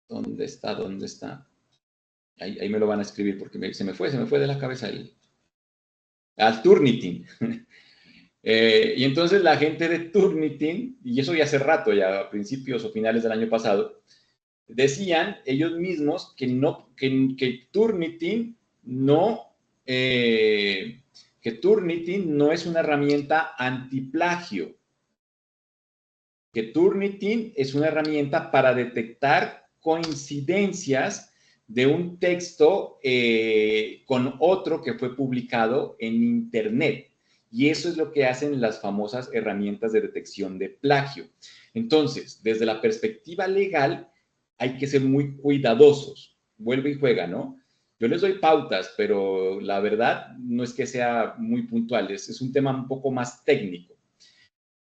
¿Dónde está? ¿Dónde está? Ahí me lo van a escribir porque se me fue de la cabeza al Turnitin. Y entonces la gente de Turnitin, y eso ya hace rato, ya a principios o finales del año pasado, decían ellos mismos que Turnitin no, que Turnitin no es una herramienta antiplagio. que Turnitin es una herramienta para detectar coincidencias de un texto con otro que fue publicado en Internet. Y eso es lo que hacen las famosas herramientas de detección de plagio. Entonces, desde la perspectiva legal, hay que ser muy cuidadosos. Vuelve y juega, ¿no? Yo les doy pautas, pero la verdad no es que sea muy puntual, es un tema un poco más técnico.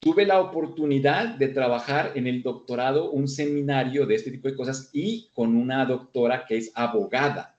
Tuve la oportunidad de trabajar en el doctorado, un seminario de este tipo de cosas y con una doctora que es abogada.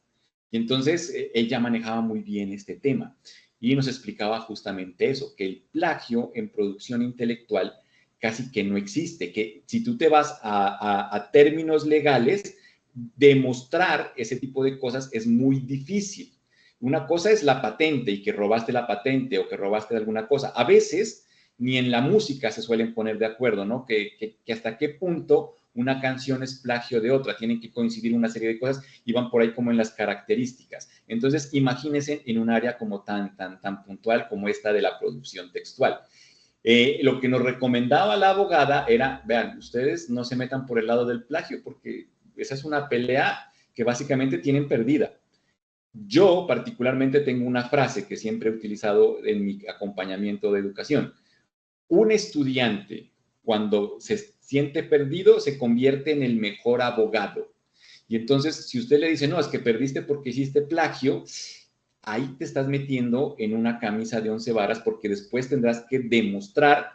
Y entonces ella manejaba muy bien este tema y nos explicaba justamente eso, que el plagio en producción intelectual casi que no existe, que si tú te vas a términos legales, demostrar ese tipo de cosas es muy difícil. Una cosa es la patente y que robaste la patente o que robaste alguna cosa. A veces ni en la música se suelen poner de acuerdo, ¿no? Que hasta qué punto una canción es plagio de otra, tienen que coincidir una serie de cosas y van por ahí como en las características. Entonces, imagínense en un área como tan puntual como esta de la producción textual. Lo que nos recomendaba la abogada era, vean, ustedes no se metan por el lado del plagio porque esa es una pelea que básicamente tienen perdida. Yo particularmente tengo una frase que siempre he utilizado en mi acompañamiento de educación. Un estudiante, cuando se siente perdido, se convierte en el mejor abogado. Y entonces, si usted le dice, no, es que perdiste porque hiciste plagio, ahí te estás metiendo en una camisa de 11 varas porque después tendrás que demostrar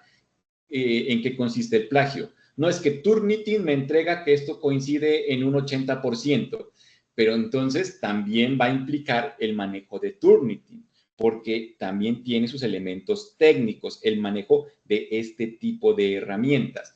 en qué consiste el plagio. No es que Turnitin me entrega que esto coincide en un 80%, pero entonces también va a implicar el manejo de Turnitin, porque también tiene sus elementos técnicos, el manejo de este tipo de herramientas.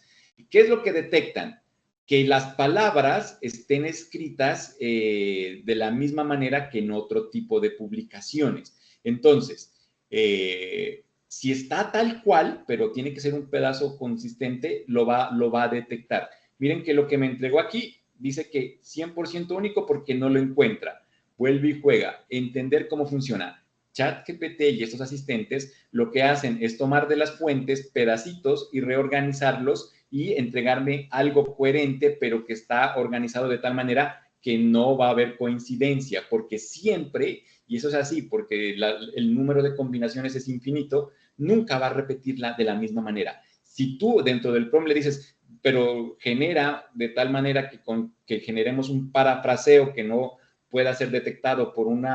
¿Qué es lo que detectan? Que las palabras estén escritas de la misma manera que en otro tipo de publicaciones. Entonces, si está tal cual, pero tiene que ser un pedazo consistente, lo va a detectar. Miren que lo que me entregó aquí dice que 100% único porque no lo encuentra. Vuelve y juega. Entender cómo funciona. ChatGPT y estos asistentes lo que hacen es tomar de las fuentes pedacitos y reorganizarlos y entregarme algo coherente, pero que está organizado de tal manera que no va a haber coincidencia, porque siempre, y eso es así, porque el número de combinaciones es infinito, nunca va a repetirla de la misma manera. Si tú dentro del prompt le dices, pero genera de tal manera que generemos un parafraseo que no pueda ser detectado por un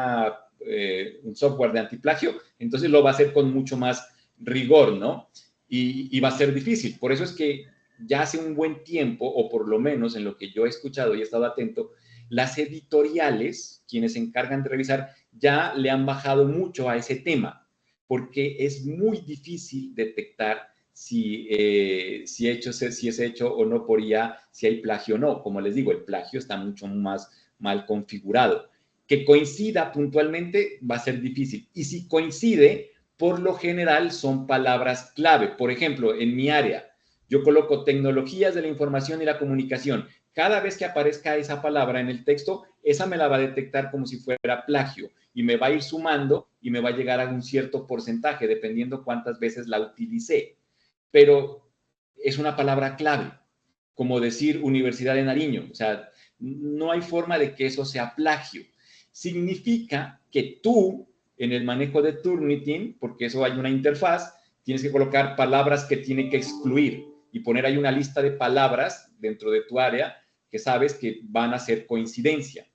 software de antiplagio, entonces lo va a hacer con mucho más rigor, ¿no? Y va a ser difícil. Por eso es que ya hace un buen tiempo, o por lo menos en lo que yo he escuchado y he estado atento, las editoriales, quienes se encargan de revisar, ya le han bajado mucho a ese tema, porque es muy difícil detectar si es hecho o no por IA, si hay plagio o no. Como les digo, el plagio está mucho más mal configurado. Que coincida puntualmente va a ser difícil. Y si coincide, por lo general son palabras clave. Por ejemplo, en mi área, yo coloco tecnologías de la información y la comunicación. Cada vez que aparezca esa palabra en el texto, esa me la va a detectar como si fuera plagio y me va a ir sumando y me va a llegar a un cierto porcentaje, dependiendo cuántas veces la utilicé. Pero es una palabra clave, como decir Universidad de Nariño. O sea, no hay forma de que eso sea plagio. Significa que tú, en el manejo de Turnitin, porque eso hay una interfaz, tienes que colocar palabras que tiene que excluir y poner ahí una lista de palabras dentro de tu área que sabes que van a ser coincidencia.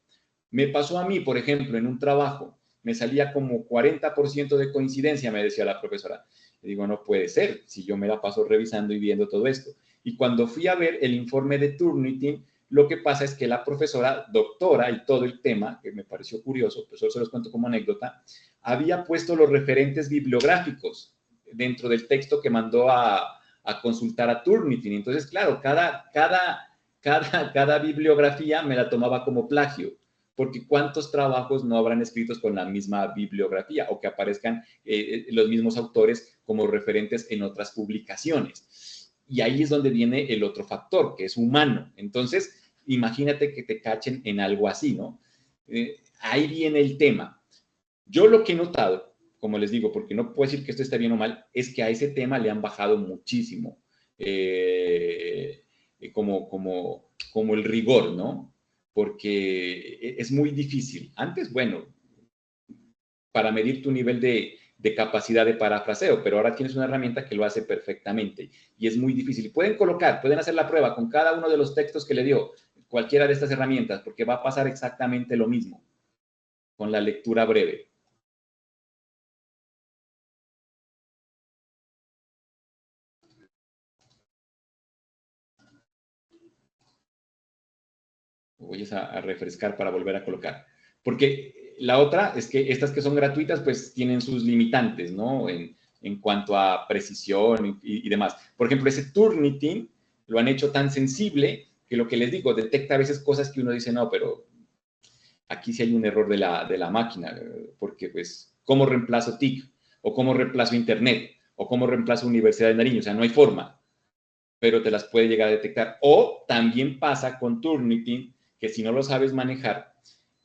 Me pasó a mí, por ejemplo, en un trabajo, me salía como 40% de coincidencia, me decía la profesora. Le digo, no puede ser, si yo me la paso revisando y viendo todo esto. Y cuando fui a ver el informe de Turnitin, lo que pasa es que la profesora, doctora, y todo el tema, que me pareció curioso, pues solo se los cuento como anécdota, había puesto los referentes bibliográficos dentro del texto que mandó a consultar a Turnitin. Entonces, claro, cada bibliografía me la tomaba como plagio, porque ¿cuántos trabajos no habrán escritos con la misma bibliografía o que aparezcan los mismos autores como referentes en otras publicaciones? Y ahí es donde viene el otro factor, que es humano. Entonces, imagínate que te cachen en algo así, ¿no? Ahí viene el tema. Yo lo que he notado, como les digo, porque no puedo decir que esto esté bien o mal, es que a ese tema le han bajado muchísimo. como el rigor, ¿no? Porque es muy difícil. Antes, bueno, para medir tu nivel de capacidad de parafraseo, pero ahora tienes una herramienta que lo hace perfectamente y es muy difícil. Pueden hacer la prueba con cada uno de los textos que le dio cualquiera de estas herramientas, porque va a pasar exactamente lo mismo con la lectura breve. Voy a refrescar para volver a colocar. Porque la otra es que estas que son gratuitas, pues tienen sus limitantes, ¿no? En cuanto a precisión y demás. Por ejemplo, ese Turnitin lo han hecho tan sensible que lo que les digo, detecta a veces cosas que uno dice, no, pero aquí sí hay un error de la máquina, porque pues, ¿cómo reemplazo TIC? ¿O cómo reemplazo Internet? ¿O cómo reemplazo Universidad de Nariño? O sea, no hay forma, pero te las puede llegar a detectar. O también pasa con Turnitin, que si no lo sabes manejar,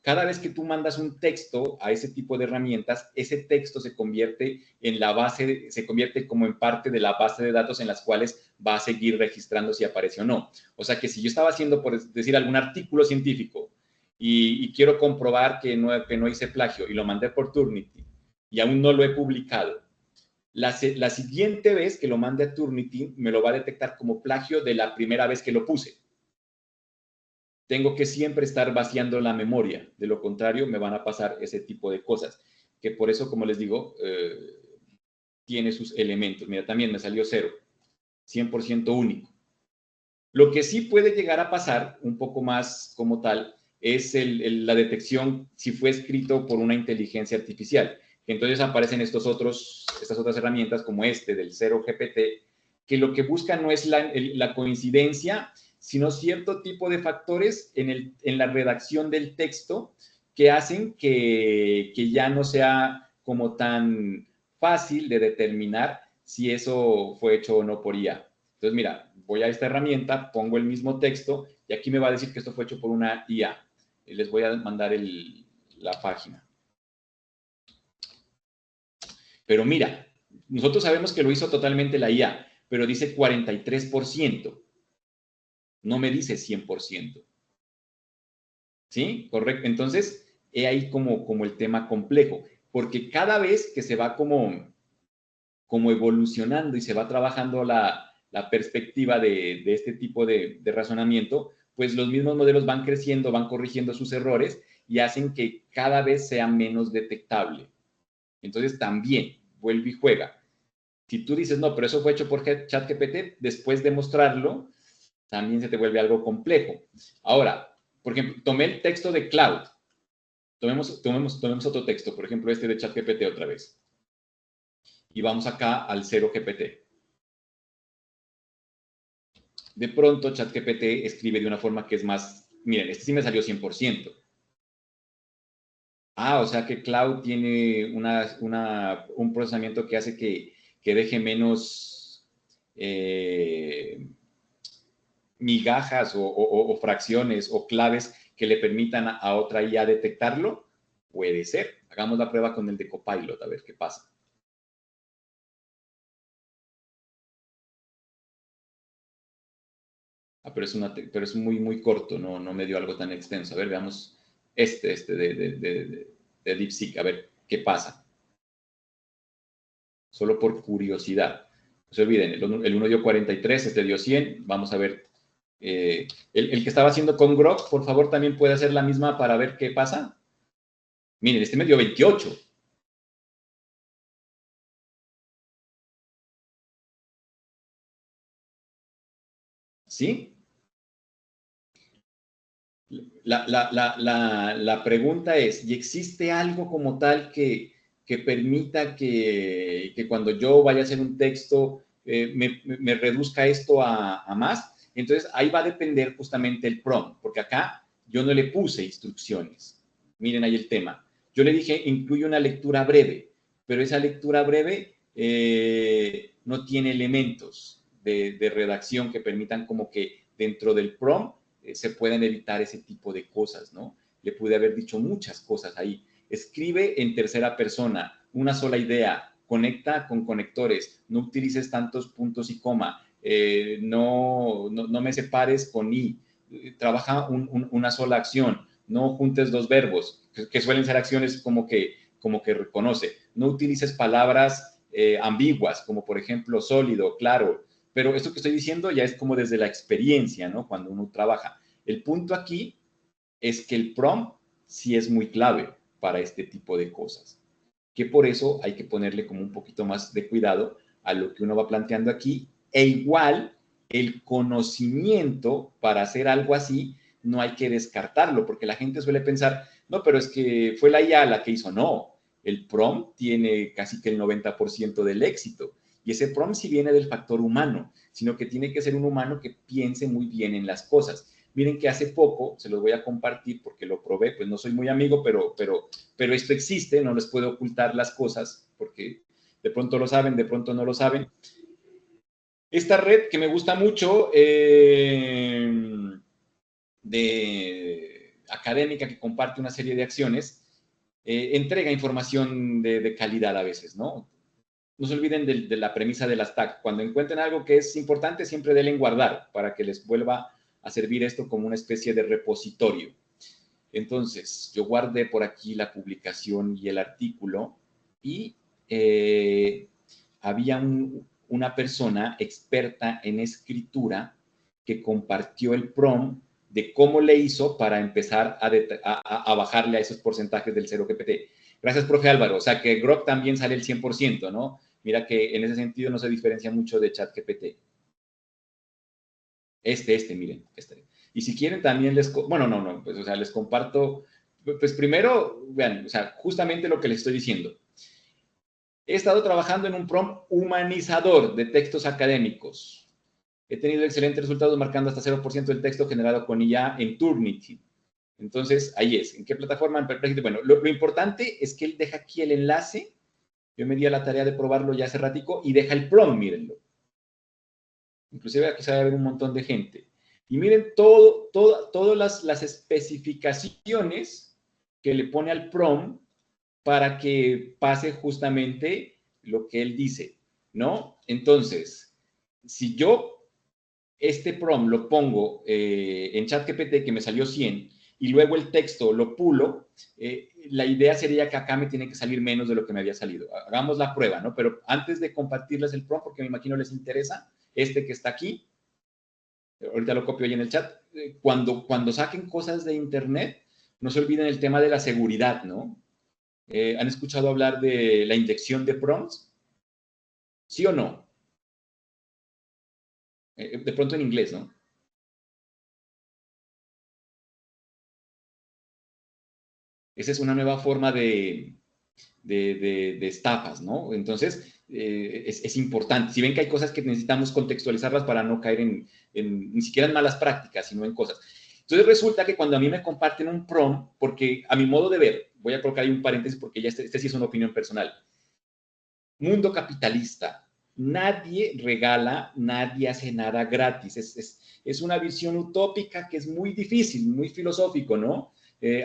cada vez que tú mandas un texto a ese tipo de herramientas, ese texto se convierte en la base, se convierte como en parte de la base de datos en las cuales va a seguir registrando si aparece o no. O sea que si yo estaba haciendo, por decir, algún artículo científico y quiero comprobar que no hice plagio y lo mandé por Turnitin y aún no lo he publicado, la siguiente vez que lo mande a Turnitin me lo va a detectar como plagio de la primera vez que lo puse. Tengo que siempre estar vaciando la memoria, de lo contrario me van a pasar ese tipo de cosas, que por eso, como les digo, tiene sus elementos. Mira, también me salió 0, 100% único. Lo que sí puede llegar a pasar, un poco más como tal, es la detección si fue escrito por una inteligencia artificial. Entonces aparecen estas otras herramientas como del 0GPT, que lo que buscan no es la coincidencia, sino cierto tipo de factores en la redacción del texto que hacen que ya no sea como tan fácil de determinar si eso fue hecho o no por IA. Entonces, mira, voy a esta herramienta, pongo el mismo texto y aquí me va a decir que esto fue hecho por una IA. Les voy a mandar la página. Pero mira, nosotros sabemos que lo hizo totalmente la IA, pero dice 43%. No me dice 100%. ¿Sí? Correcto. Entonces, he ahí como el tema complejo, porque cada vez que se va como evolucionando y se va trabajando la perspectiva de este tipo de razonamiento, pues los mismos modelos van creciendo, van corrigiendo sus errores y hacen que cada vez sea menos detectable. Entonces también vuelve y juega. Si tú dices, no, pero eso fue hecho por ChatGPT, después de mostrarlo, también se te vuelve algo complejo. Ahora, por ejemplo, tomé el texto de Cloud. Tomemos otro texto, por ejemplo, este de ChatGPT otra vez. Y vamos acá al 0GPT. De pronto, ChatGPT escribe de una forma que es más, miren, este sí me salió 100%. Ah, o sea que Cloud tiene un procesamiento que hace que deje menos migajas o fracciones o claves que le permitan a otra IA detectarlo. Puede ser. Hagamos la prueba con el de Copilot, a ver qué pasa. Ah, pero es muy, muy corto, no me dio algo tan extenso. A ver, veamos de DeepSeek, a ver qué pasa. Solo por curiosidad. No se olviden, el 1 dio 43, este dio 100. Vamos a ver. El que estaba haciendo con Grok, por favor, también puede hacer la misma para ver qué pasa. Miren, este me dio 28. ¿Sí? La pregunta es, ¿y existe algo como tal que permita que cuando yo vaya a hacer un texto me reduzca esto a más? Entonces, ahí va a depender justamente el prompt, porque acá yo no le puse instrucciones. Miren ahí el tema. Yo le dije, incluye una lectura breve, pero esa lectura breve no tiene elementos de redacción que permitan como que dentro del prompt se pueden evitar ese tipo de cosas, ¿no? Le pude haber dicho muchas cosas ahí. Escribe en tercera persona, una sola idea, conecta con conectores, no utilices tantos puntos y coma, no me separes con i, trabaja una sola acción, no juntes dos verbos, que suelen ser acciones como que reconoce, no utilices palabras ambiguas, como por ejemplo sólido, claro, pero esto que estoy diciendo ya es como desde la experiencia, ¿no? Cuando uno trabaja. El punto aquí es que el prompt sí es muy clave para este tipo de cosas, que por eso hay que ponerle como un poquito más de cuidado a lo que uno va planteando aquí, e igual el conocimiento para hacer algo así no hay que descartarlo, porque la gente suele pensar, no, pero es que fue la IA la que hizo. No, el prompt tiene casi que el 90% del éxito, y ese prompt sí viene del factor humano, sino que tiene que ser un humano que piense muy bien en las cosas. Miren que hace poco, se los voy a compartir porque lo probé, pues no soy muy amigo, pero esto existe, no les puedo ocultar las cosas, porque de pronto lo saben, de pronto no lo saben. Esta red que me gusta mucho, de académica, que comparte una serie de acciones, entrega información de calidad a veces, ¿no? No se olviden de la premisa de las TAC. Cuando encuentren algo que es importante, siempre denle en guardar para que les vuelva a servir esto como una especie de repositorio. Entonces, yo guardé por aquí la publicación y el artículo, y había una persona experta en escritura que compartió el prompt de cómo le hizo para empezar a bajarle a esos porcentajes del 0GPT. Gracias, profe Álvaro. O sea, que Grok también sale el 100%, ¿no? Mira que en ese sentido no se diferencia mucho de ChatGPT. Miren, este. Y si quieren también bueno, no, pues, o sea, les comparto, pues primero, vean, o sea, justamente lo que les estoy diciendo. He estado trabajando en un prompt humanizador de textos académicos. He tenido excelentes resultados marcando hasta 0% del texto generado con IA en Turnitin. Entonces, ahí es. ¿En qué plataforma? En Perplexity. Bueno, lo importante es que él deja aquí el enlace. Yo me di a la tarea de probarlo ya hace ratico y deja el prompt, mírenlo. Inclusive aquí se va a ver un montón de gente. Y miren todas las especificaciones que le pone al prompt para que pase justamente lo que él dice, ¿no? Entonces, si yo este prompt lo pongo en ChatGPT, que me salió 100, y luego el texto lo pulo, la idea sería que acá me tiene que salir menos de lo que me había salido. Hagamos la prueba, ¿no? Pero antes de compartirles el prompt, porque me imagino les interesa, que está aquí, ahorita lo copio ahí en el chat, cuando saquen cosas de internet, no se olviden el tema de la seguridad, ¿no? ¿Han escuchado hablar de la inyección de prompts? ¿Sí o no? De pronto en inglés, ¿no? Esa es una nueva forma de estafas, ¿no? Entonces, es importante. Si ven que hay cosas que necesitamos contextualizarlas para no caer ni siquiera en malas prácticas, sino en cosas. Entonces, resulta que cuando a mí me comparten un prompt, porque a mi modo de ver, voy a colocar ahí un paréntesis porque ya este sí es una opinión personal. Mundo capitalista. Nadie regala, nadie hace nada gratis. Es una visión utópica que es muy difícil, muy filosófico, ¿no?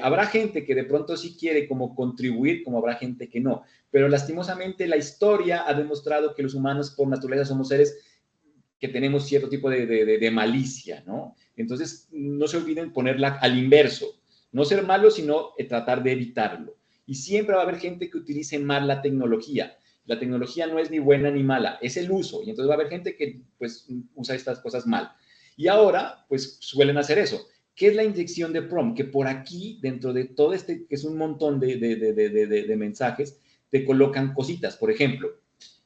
Habrá gente que de pronto sí quiere como contribuir, como habrá gente que no. Pero lastimosamente la historia ha demostrado que los humanos por naturaleza somos seres que tenemos cierto tipo de malicia, ¿no? Entonces, no se olviden ponerla al inverso. No ser malo, sino tratar de evitarlo. Y siempre va a haber gente que utilice mal la tecnología. La tecnología no es ni buena ni mala, es el uso. Y entonces va a haber gente que pues usa estas cosas mal. Y ahora pues suelen hacer eso. ¿Qué es la inyección de prompt? Que por aquí, dentro de todo que es un montón de mensajes, te colocan cositas. Por ejemplo,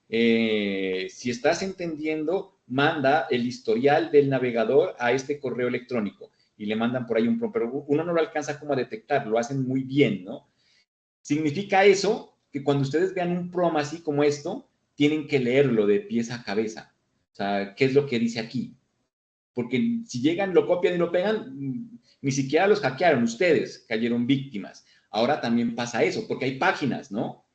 si estás entendiendo, manda el historial del navegador a este correo electrónico y le mandan por ahí un prompt, pero uno no lo alcanza como a detectar, lo hacen muy bien, ¿no? Significa eso que cuando ustedes vean un prompt así como esto, tienen que leerlo de pies a cabeza. O sea, ¿qué es lo que dice aquí? Porque si llegan, lo copian y lo pegan, ni siquiera los hackearon, ustedes cayeron víctimas. Ahora también pasa eso, porque hay páginas, ¿no?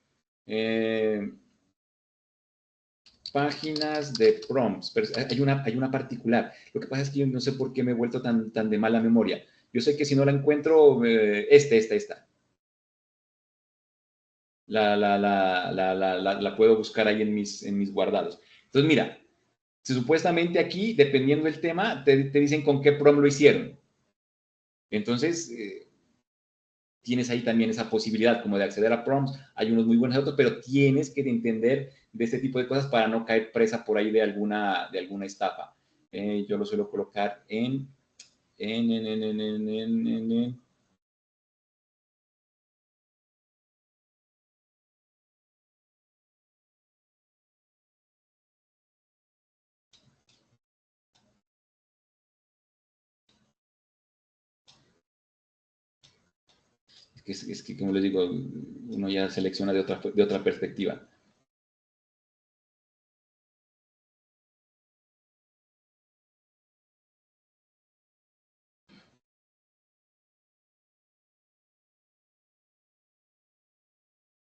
Páginas de prompts, pero hay una particular. Lo que pasa es que yo no sé por qué me he vuelto tan de mala memoria. Yo sé que si no la encuentro, esta. La puedo buscar ahí en mis guardados. Entonces, mira, supuestamente aquí, dependiendo del tema, te dicen con qué prom lo hicieron. Entonces, tienes ahí también esa posibilidad como de acceder a prompts. Hay unos muy buenos otros, pero tienes que entender de este tipo de cosas para no caer presa por ahí de alguna estafa. Yo lo suelo colocar en es que, como les digo, uno ya selecciona de otra perspectiva.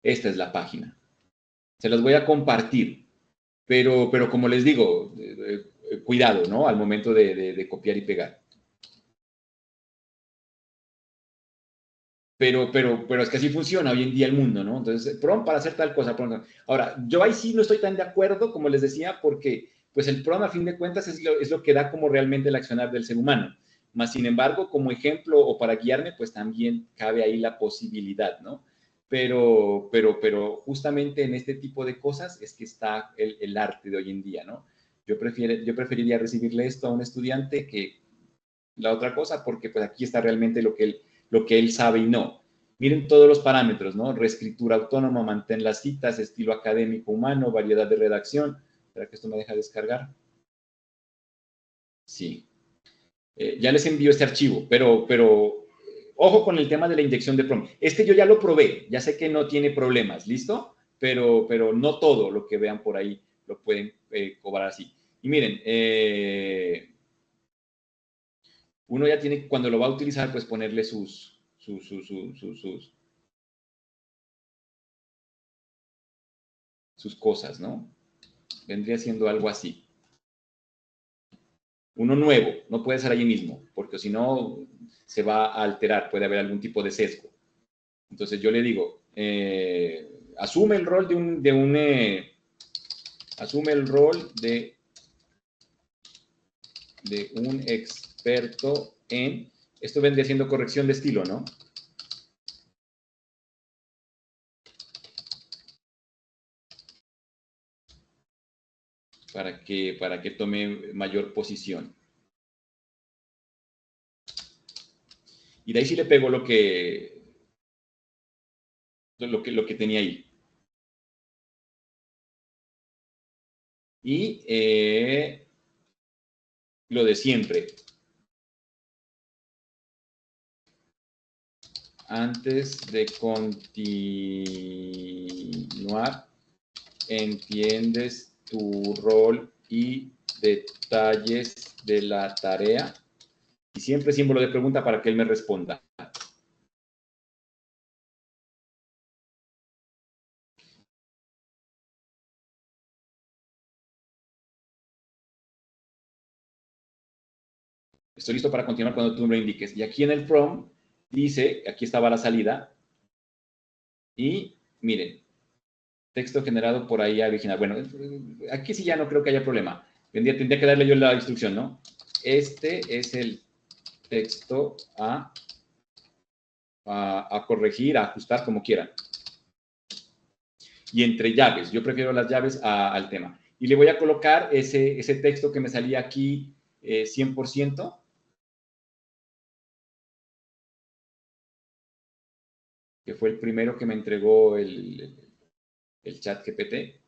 Esta es la página. Se las voy a compartir, pero como les digo, cuidado, ¿no? Al momento de copiar y pegar. Pero es que así funciona hoy en día el mundo, ¿no? Entonces, prom para hacer tal cosa. Prom. Ahora, yo ahí sí no estoy tan de acuerdo, como les decía, porque pues el prom a fin de cuentas es lo que da como realmente el accionar del ser humano. Más sin embargo, como ejemplo o para guiarme, pues también cabe ahí la posibilidad, ¿no? Pero justamente en este tipo de cosas es que está el arte de hoy en día, ¿no? Yo preferiría recibirle esto a un estudiante que la otra cosa, porque pues aquí está realmente lo que él sabe y no. Miren todos los parámetros, ¿no? Reescritura autónoma, mantén las citas, estilo académico humano, variedad de redacción. ¿Será que esto me deja descargar? Sí. Ya les envío este archivo, pero ojo con el tema de la inyección de prompt. Este yo ya lo probé, ya sé que no tiene problemas, ¿listo? Pero no todo lo que vean por ahí lo pueden cobrar así. Y miren, uno ya tiene, cuando lo va a utilizar, pues ponerle sus cosas, ¿no? Vendría siendo algo así. Uno nuevo, no puede ser allí mismo, porque si no se va a alterar, puede haber algún tipo de sesgo. Entonces yo le digo, asume el rol asume el rol de un experto en, esto vendría siendo corrección de estilo, ¿no? Para que tome mayor posición. Y de ahí sí le pego lo que tenía ahí. Y lo de siempre. Antes de continuar, entiendes tu rol y detalles de la tarea. Y siempre símbolo de pregunta para que él me responda. Estoy listo para continuar cuando tú me lo indiques. Y aquí en el from dice, aquí estaba la salida. Y miren, texto generado por ahí original. Bueno, aquí sí ya no creo que haya problema. Tendría que darle yo la instrucción, ¿no? Este es el texto a corregir, a ajustar, como quieran. Y entre llaves, yo prefiero las llaves al tema. Y le voy a colocar ese texto que me salía aquí 100%. Que fue el primero que me entregó el chat GPT.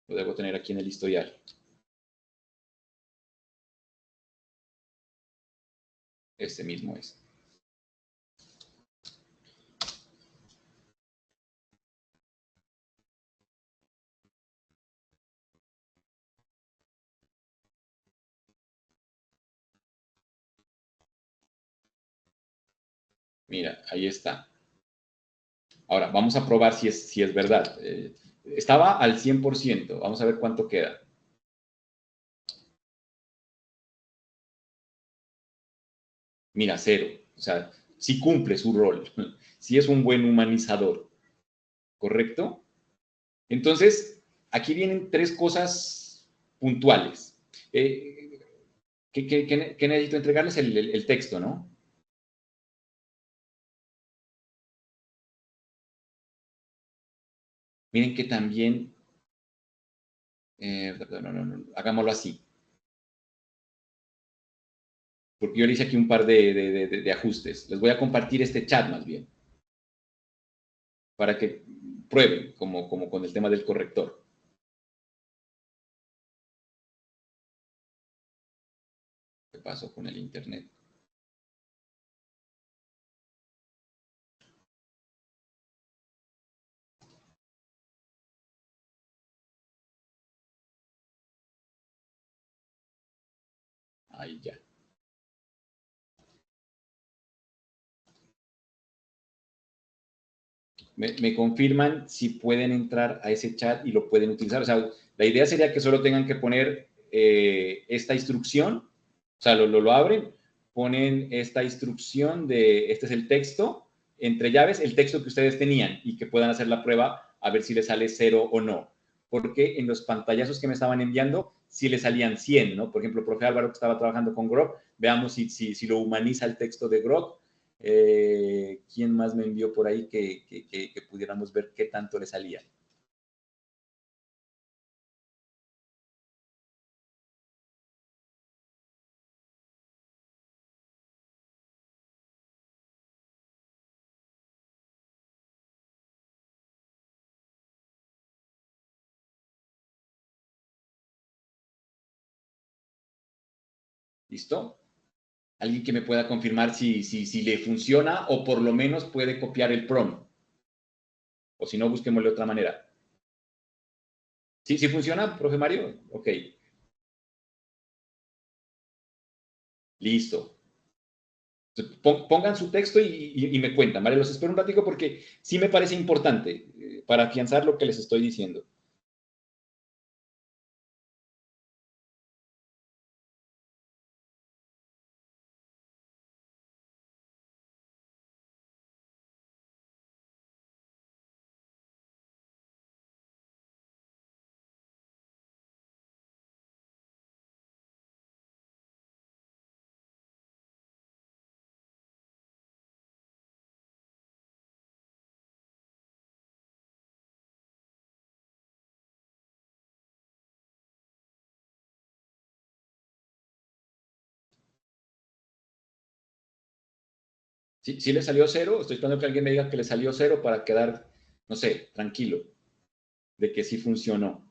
Lo debo tener aquí en el historial. Este mismo es. Mira, ahí está. Ahora, vamos a probar si es verdad. Estaba al 100%. Vamos a ver cuánto queda. Mira, 0. O sea, sí cumple su rol. Sí es un buen humanizador. ¿Correcto? Entonces, aquí vienen tres cosas puntuales. ¿Qué necesito entregarles? El texto, ¿no? Miren que también, hagámoslo así. Porque yo le hice aquí un par de ajustes. Les voy a compartir este chat más bien, para que prueben, como con el tema del corrector. ¿Qué pasó con el internet? Ahí ya. Me confirman si pueden entrar a ese chat y lo pueden utilizar. O sea, la idea sería que solo tengan que poner esta instrucción, o sea, lo abren, ponen esta instrucción de, este es el texto, entre llaves, el texto que ustedes tenían y que puedan hacer la prueba a ver si les sale 0 o no. Porque en los pantallazos que me estaban enviando, sí le salían 100, ¿no? Por ejemplo, el profe Álvaro que estaba trabajando con Grok, veamos si lo humaniza el texto de Grok. ¿Quién más me envió por ahí que pudiéramos ver qué tanto le salía? ¿Listo? Alguien que me pueda confirmar si le funciona o por lo menos puede copiar el prompt. O si no, busquémosle otra manera. ¿Sí funciona, profe Mario? Ok. Listo. Pongan su texto y me cuentan, ¿vale? Los espero un ratico porque sí me parece importante para afianzar lo que les estoy diciendo. Si le salió 0, estoy esperando que alguien me diga que le salió 0 para quedar, no sé, tranquilo de que sí funcionó.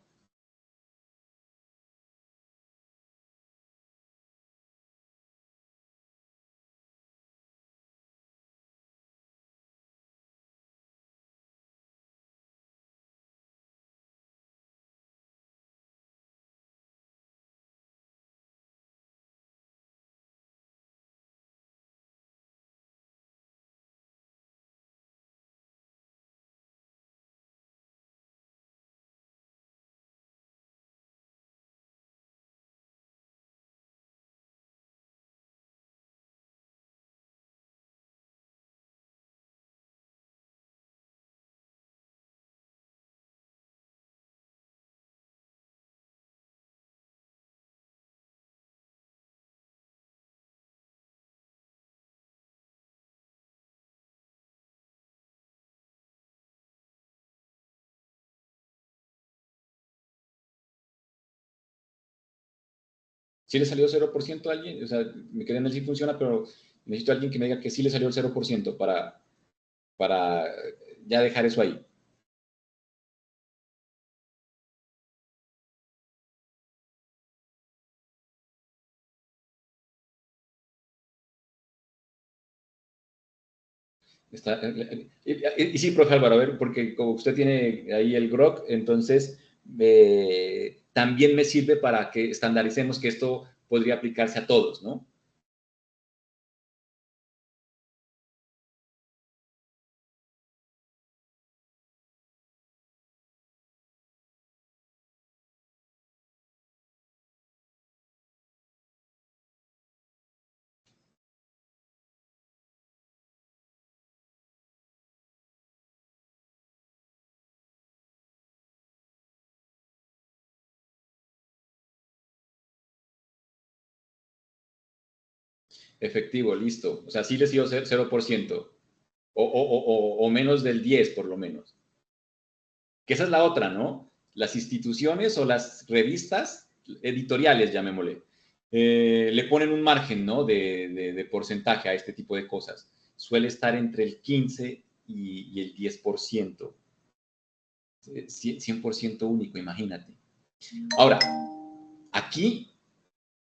¿Sí le salió 0% a alguien? O sea, me quedé en el sí funciona, pero necesito a alguien que me diga que sí le salió el 0% para ya dejar eso ahí. Está, y sí, profe Álvaro, a ver, porque como usted tiene ahí el Grok, entonces también me sirve para que estandaricemos que esto podría aplicarse a todos, ¿no? Efectivo, listo. O sea, sí les dio 0%. O menos del 10 por lo menos. Que esa es la otra, ¿no? Las instituciones o las revistas editoriales, llamémosle, le ponen un margen, ¿no? De porcentaje a este tipo de cosas. Suele estar entre el 15 y el 10%. 100% único, imagínate. Ahora, aquí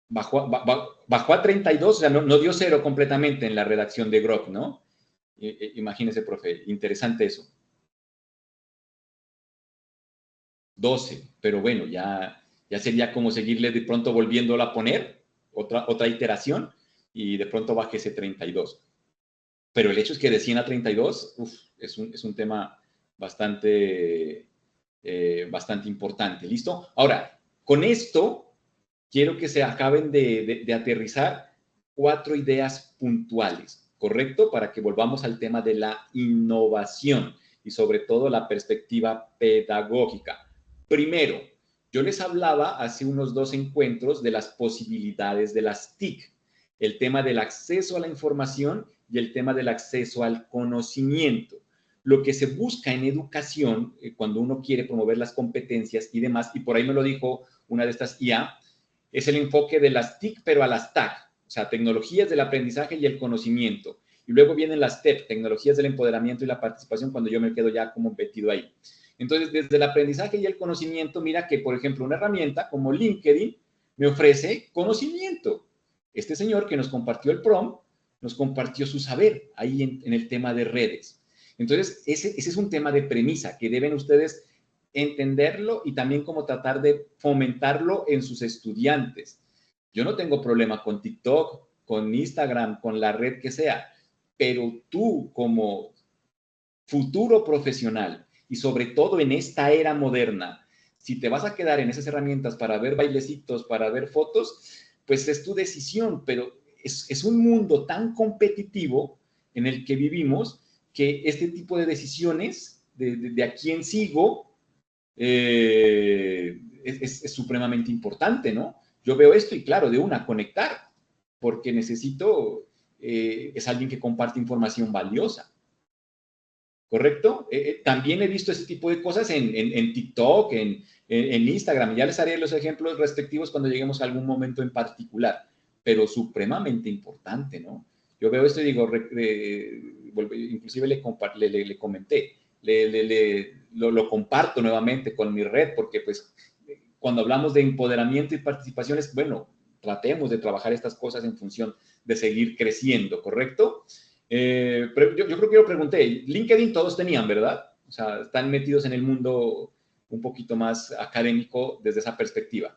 bajó a 32, o sea, no dio cero completamente en la redacción de Grok, ¿no? Imagínese, profe, interesante eso. 12, pero bueno, ya sería como seguirle de pronto volviéndola a poner, otra iteración, y de pronto baje ese 32. Pero el hecho es que de 100 a 32, es un tema bastante, bastante importante. ¿Listo? Ahora, con esto, quiero que se acaben de aterrizar 4 ideas puntuales, ¿correcto? Para que volvamos al tema de la innovación y sobre todo la perspectiva pedagógica. Primero, yo les hablaba hace unos 2 encuentros de las posibilidades de las TIC, el tema del acceso a la información y el tema del acceso al conocimiento. Lo que se busca en educación, cuando uno quiere promover las competencias y demás, y por ahí me lo dijo una de estas IA, es el enfoque de las TIC, pero a las TAC, o sea, tecnologías del aprendizaje y el conocimiento. Y luego vienen las TEP, tecnologías del empoderamiento y la participación, cuando yo me quedo ya como metido ahí. Entonces, desde el aprendizaje y el conocimiento, mira que, por ejemplo, una herramienta como LinkedIn me ofrece conocimiento. Este señor que nos compartió el prompt, nos compartió su saber ahí en el tema de redes. Entonces, ese es un tema de premisa que deben ustedes entenderlo y también como tratar de fomentarlo en sus estudiantes. Yo no tengo problema con TikTok, con Instagram, con la red que sea, pero tú como futuro profesional y sobre todo en esta era moderna, si te vas a quedar en esas herramientas para ver bailecitos, para ver fotos, pues es tu decisión, pero es un mundo tan competitivo en el que vivimos que este tipo de decisiones de a quién sigo es supremamente importante, ¿no? Yo veo esto y claro, de una, conectar, porque necesito, es alguien que comparte información valiosa. ¿Correcto? También he visto ese tipo de cosas en TikTok, en Instagram. Ya les haré los ejemplos respectivos cuando lleguemos a algún momento en particular, pero supremamente importante, ¿no? Yo veo esto y digo, inclusive le comenté, lo comparto nuevamente con mi red, porque pues cuando hablamos de empoderamiento y participación es, bueno, tratemos de trabajar estas cosas en función de seguir creciendo, ¿correcto? Pero yo creo que yo pregunté, LinkedIn todos tenían, ¿verdad? O sea, están metidos en el mundo un poquito más académico desde esa perspectiva.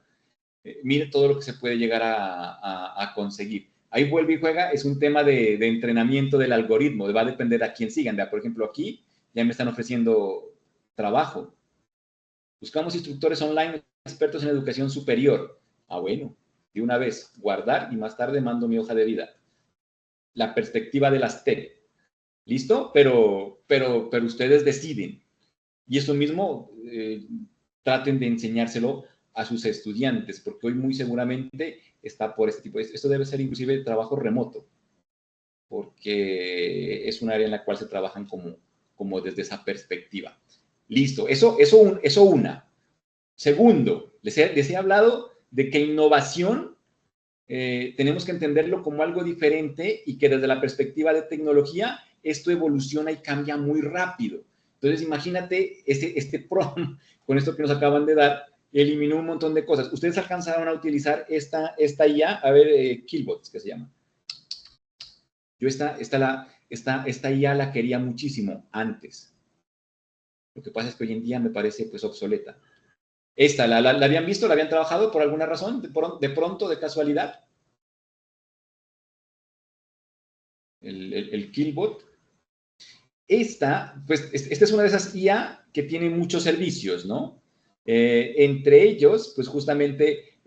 Mire todo lo que se puede llegar a conseguir. Ahí vuelve y juega, es un tema de entrenamiento del algoritmo, va a depender a quién sigan. Por ejemplo, aquí ya me están ofreciendo trabajo. Buscamos instructores online expertos en educación superior. Ah, bueno, de una vez, guardar y más tarde mando mi hoja de vida. La perspectiva de las TEC. ¿Listo? Pero ustedes deciden. Y eso mismo traten de enseñárselo a sus estudiantes, porque hoy muy seguramente está por este tipo de... Esto debe ser inclusive trabajo remoto, porque es un área en la cual se trabajan como desde esa perspectiva. Listo, eso una. Segundo, les he hablado de que innovación tenemos que entenderlo como algo diferente y que desde la perspectiva de tecnología esto evoluciona y cambia muy rápido. Entonces, imagínate este prompt con esto que nos acaban de dar, eliminó un montón de cosas. Ustedes alcanzaron a utilizar esta IA, a ver, Killbots, que se llama. Yo esta IA la quería muchísimo antes. Lo que pasa es que hoy en día me parece pues obsoleta. Esta, ¿la habían visto? ¿La habían trabajado por alguna razón? ¿De pronto, de casualidad? El Killbot. Esta es una de esas IA que tiene muchos servicios, ¿no? Entre ellos, pues justamente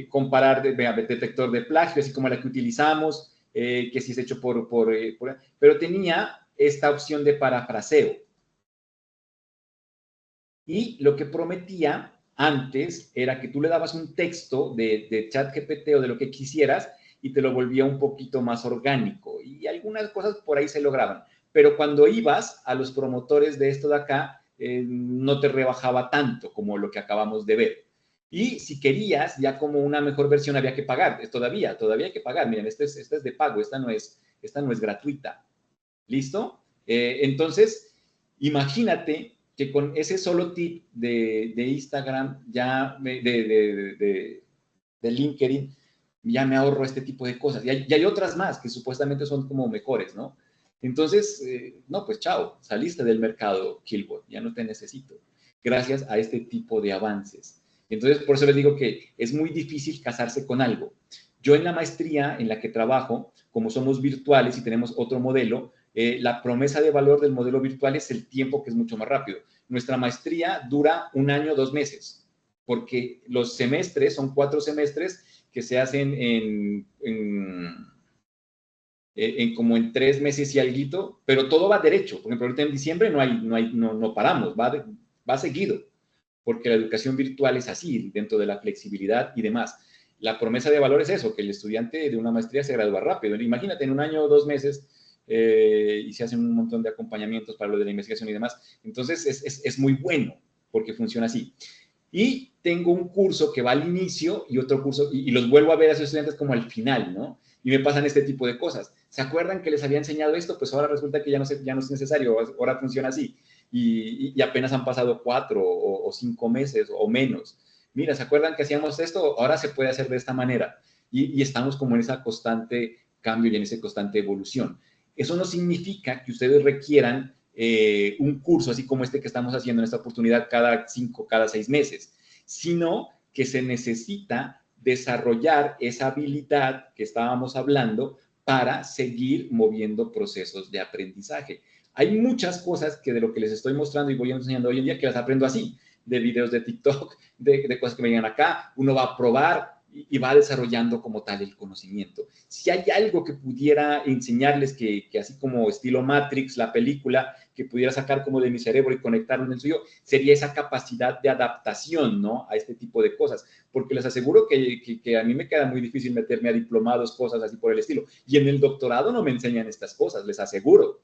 comparar detector de plagio, así como la que utilizamos, que sí es hecho pero tenía esta opción de parafraseo. Y lo que prometía antes era que tú le dabas un texto de ChatGPT o de lo que quisieras y te lo volvía un poquito más orgánico y algunas cosas por ahí se lograban. Pero cuando ibas a los promotores de esto de acá, no te rebajaba tanto como lo que acabamos de ver. Y si querías ya como una mejor versión había que pagar, todavía hay que pagar. Miren, esta es de pago, esta no es gratuita. ¿Listo? Entonces, imagínate que con ese solo tip de Instagram, ya de LinkedIn, ya me ahorro este tipo de cosas. Y hay otras más que supuestamente son como mejores, ¿no? Entonces, no, pues chao, saliste del mercado, Killbot, ya no te necesito, gracias a este tipo de avances. Entonces, por eso les digo que es muy difícil casarse con algo. Yo en la maestría en la que trabajo, como somos virtuales y tenemos otro modelo, la promesa de valor del modelo virtual es el tiempo, que es mucho más rápido. Nuestra maestría dura 1 año, 2 meses, porque los semestres son 4 semestres que se hacen como en 3 meses y alguito, pero todo va derecho. Por ejemplo, ahorita en diciembre no paramos, va seguido, porque la educación virtual es así, dentro de la flexibilidad y demás. La promesa de valor es eso, que el estudiante de una maestría se gradúa rápido. Imagínate, en 1 año o 2 meses, y se hacen un montón de acompañamientos para lo de la investigación y demás. Entonces, es muy bueno, porque funciona así. Y tengo un curso que va al inicio y otro curso, y los vuelvo a ver a esos estudiantes como al final, ¿no? Y me pasan este tipo de cosas. ¿Se acuerdan que les había enseñado esto? Pues ahora resulta que ya no es necesario, ahora funciona así. Y apenas han pasado 4 o 5 meses o menos. Mira, ¿se acuerdan que hacíamos esto? Ahora se puede hacer de esta manera. Y estamos como en esa constante cambio y en esa constante evolución. Eso no significa que ustedes requieran un curso así como este que estamos haciendo en esta oportunidad cada 5, cada 6 meses, sino que se necesita desarrollar esa habilidad que estábamos hablando para seguir moviendo procesos de aprendizaje. Hay muchas cosas que de lo que les estoy mostrando y voy enseñando hoy en día que las aprendo así, de videos de TikTok, de cosas que me llegan acá, uno va a probar y va desarrollando como tal el conocimiento. Si hay algo que pudiera enseñarles que así como estilo Matrix, la película, que pudiera sacar como de mi cerebro y conectarlo en el suyo, sería esa capacidad de adaptación, ¿no? A este tipo de cosas, porque les aseguro que a mí me queda muy difícil meterme a diplomados, cosas así por el estilo, y en el doctorado no me enseñan estas cosas, les aseguro.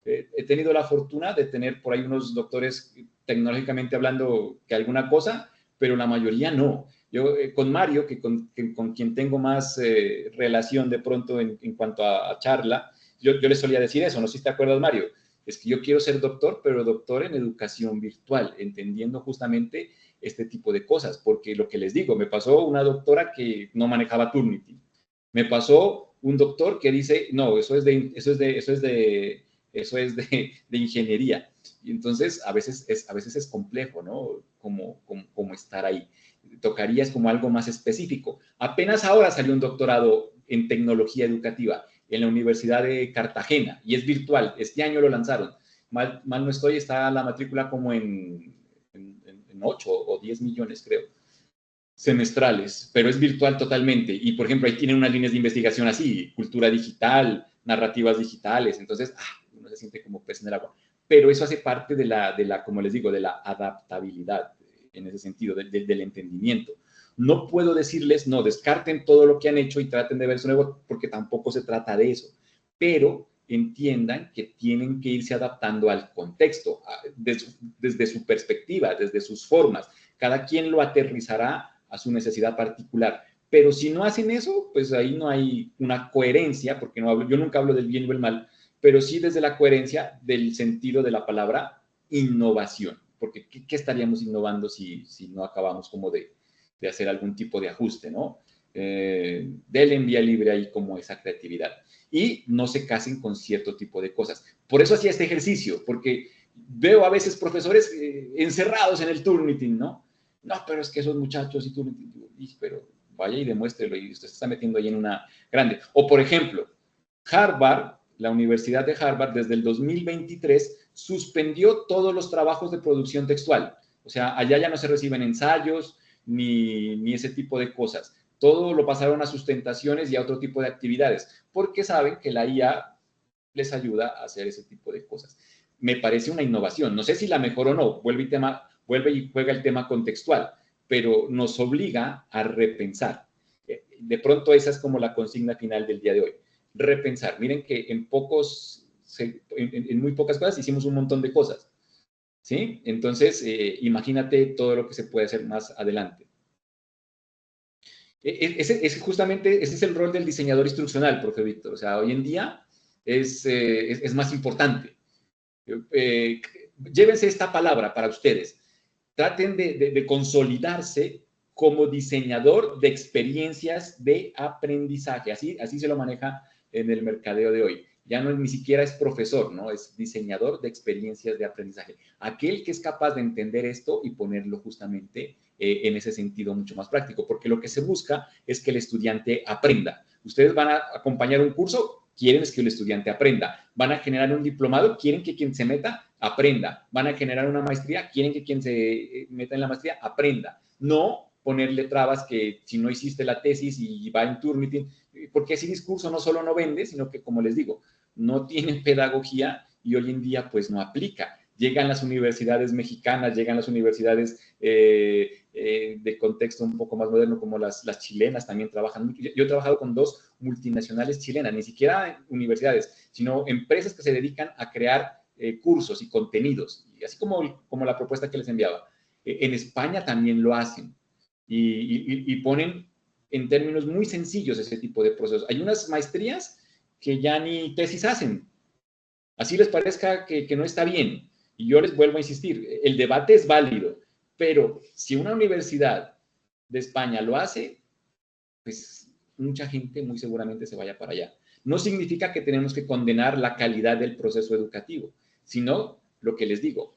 He tenido la fortuna de tener por ahí unos doctores tecnológicamente hablando que alguna cosa, pero la mayoría no. Yo con Mario, con quien tengo más relación de pronto en cuanto a charla, yo le solía decir eso, no sé si te acuerdas, Mario, es que yo quiero ser doctor, pero doctor en educación virtual, entendiendo justamente este tipo de cosas, porque lo que les digo, me pasó una doctora que no manejaba Turnitin, me pasó un doctor que dice, no, eso es de ingeniería. Y entonces a veces es complejo, ¿no? Como estar ahí. Tocaría es como algo más específico. Apenas ahora salió un doctorado en tecnología educativa en la Universidad de Cartagena y es virtual. Este año lo lanzaron. Mal no estoy, está la matrícula como en 8 o 10 millones, creo, semestrales, pero es virtual totalmente. Y, por ejemplo, ahí tienen unas líneas de investigación así, cultura digital, narrativas digitales. Entonces, uno se siente como pez en el agua. Pero eso hace parte de la, como les digo, de la adaptabilidad, en ese sentido, del entendimiento. No puedo decirles, no, descarten todo lo que han hecho y traten de ver su nuevo, porque tampoco se trata de eso. Pero entiendan que tienen que irse adaptando al contexto, desde su perspectiva, desde sus formas. Cada quien lo aterrizará a su necesidad particular. Pero si no hacen eso, pues ahí no hay una coherencia, porque yo nunca hablo del bien o el mal, pero sí desde la coherencia del sentido de la palabra innovación, porque ¿qué estaríamos innovando si no acabamos como de hacer algún tipo de ajuste, ¿no? Denle en vía libre ahí como esa creatividad. Y no se casen con cierto tipo de cosas. Por eso hacía este ejercicio, porque veo a veces profesores encerrados en el Turnitin, ¿no? No, pero es que esos muchachos y tú, pero vaya y demuéstrelo y usted se está metiendo ahí en una grande. O por ejemplo, Harvard, la Universidad de Harvard, desde el 2023 suspendió todos los trabajos de producción textual. O sea, allá ya no se reciben ensayos ni ese tipo de cosas. Todo lo pasaron a sustentaciones y a otro tipo de actividades, porque saben que la IA les ayuda a hacer ese tipo de cosas. Me parece una innovación. No sé si la mejor o no, vuelve y juega el tema contextual, pero nos obliga a repensar. de pronto esa es como la consigna final del día de hoy. Repensar. Miren que en muy pocas cosas hicimos un montón de cosas, ¿sí? Entonces, imagínate todo lo que se puede hacer más adelante. Justamente ese es el rol del diseñador instruccional, profe Víctor. O sea, hoy en día es más importante. Llévense esta palabra para ustedes. Traten de consolidarse como diseñador de experiencias de aprendizaje. Así se lo maneja en el mercadeo de hoy. Ya no ni siquiera es profesor, ¿no? Es diseñador de experiencias de aprendizaje. Aquel que es capaz de entender esto y ponerlo justamente en ese sentido mucho más práctico, porque lo que se busca es que el estudiante aprenda. Ustedes van a acompañar un curso, quieren que el estudiante aprenda. Van a generar un diplomado, quieren que quien se meta aprenda. Van a generar una maestría, quieren que quien se meta en la maestría aprenda. No ponerle trabas que si no hiciste la tesis y va en Turnitin, porque ese discurso no solo no vende, sino que, como les digo, no tiene pedagogía y hoy en día pues no aplica. Llegan las universidades mexicanas, llegan las universidades de contexto un poco más moderno, como las chilenas también trabajan mucho. Yo he trabajado con 2 multinacionales chilenas, ni siquiera universidades, sino empresas que se dedican a crear cursos y contenidos, y así como la propuesta que les enviaba. En España también lo hacen y ponen en términos muy sencillos ese tipo de procesos. Hay unas maestrías que ya ni tesis hacen, así les parezca que no está bien. Y yo les vuelvo a insistir, el debate es válido, pero si una universidad de España lo hace, pues mucha gente muy seguramente se vaya para allá. No significa que tenemos que condenar la calidad del proceso educativo, sino lo que les digo,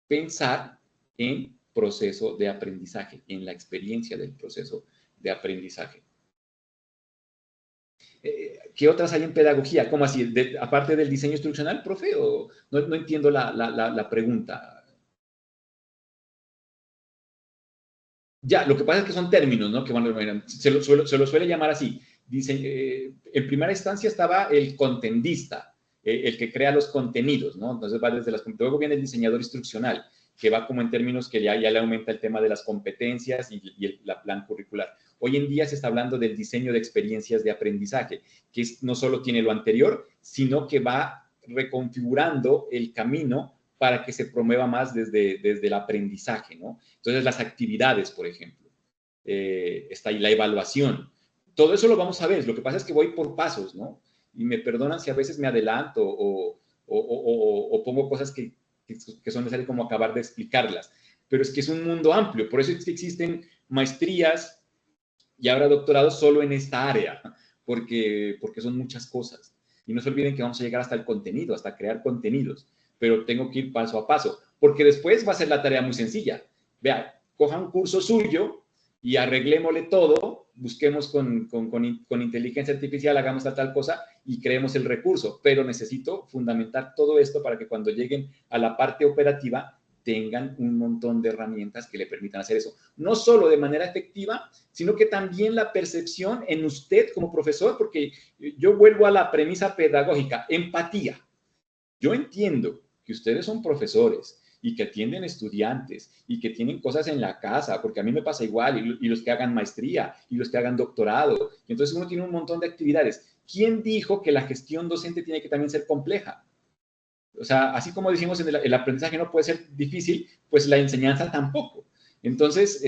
pensar en proceso de aprendizaje, en la experiencia del proceso de aprendizaje. ¿Qué otras hay en pedagogía? ¿Cómo así? Aparte del diseño instruccional, profe, o no entiendo la pregunta. Ya, lo que pasa es que son términos, ¿no? Que se lo suele llamar así. Dice, en primera instancia estaba el contendista, el que crea los contenidos, ¿no? Entonces va desde luego viene el diseñador instruccional, que va como en términos que ya le aumenta el tema de las competencias y la plan curricular. Hoy en día se está hablando del diseño de experiencias de aprendizaje, que no solo tiene lo anterior, sino que va reconfigurando el camino para que se promueva más desde el aprendizaje, ¿no? Entonces, las actividades, por ejemplo, está ahí la evaluación. Todo eso lo vamos a ver. Lo que pasa es que voy por pasos, ¿no? Y me perdonan si a veces me adelanto o pongo cosas que son necesarias como acabar de explicarlas. Pero es que es un mundo amplio. Por eso existen maestrías y ahora doctorados solo en esta área, porque son muchas cosas. Y no se olviden que vamos a llegar hasta el contenido, hasta crear contenidos, pero tengo que ir paso a paso, porque después va a ser la tarea muy sencilla. Vea, coja un curso suyo y arreglémosle todo, busquemos con inteligencia artificial, hagamos tal cosa y creemos el recurso, pero necesito fundamentar todo esto para que cuando lleguen a la parte operativa tengan un montón de herramientas que le permitan hacer eso. No solo de manera efectiva, sino que también la percepción en usted como profesor, porque yo vuelvo a la premisa pedagógica, empatía. Yo entiendo que ustedes son profesores y que atienden estudiantes y que tienen cosas en la casa, porque a mí me pasa igual, y los que hagan maestría y los que hagan doctorado. Y entonces uno tiene un montón de actividades. ¿Quién dijo que la gestión docente tiene que también ser compleja? O sea, así como decimos, el aprendizaje no puede ser difícil, pues la enseñanza tampoco. Entonces,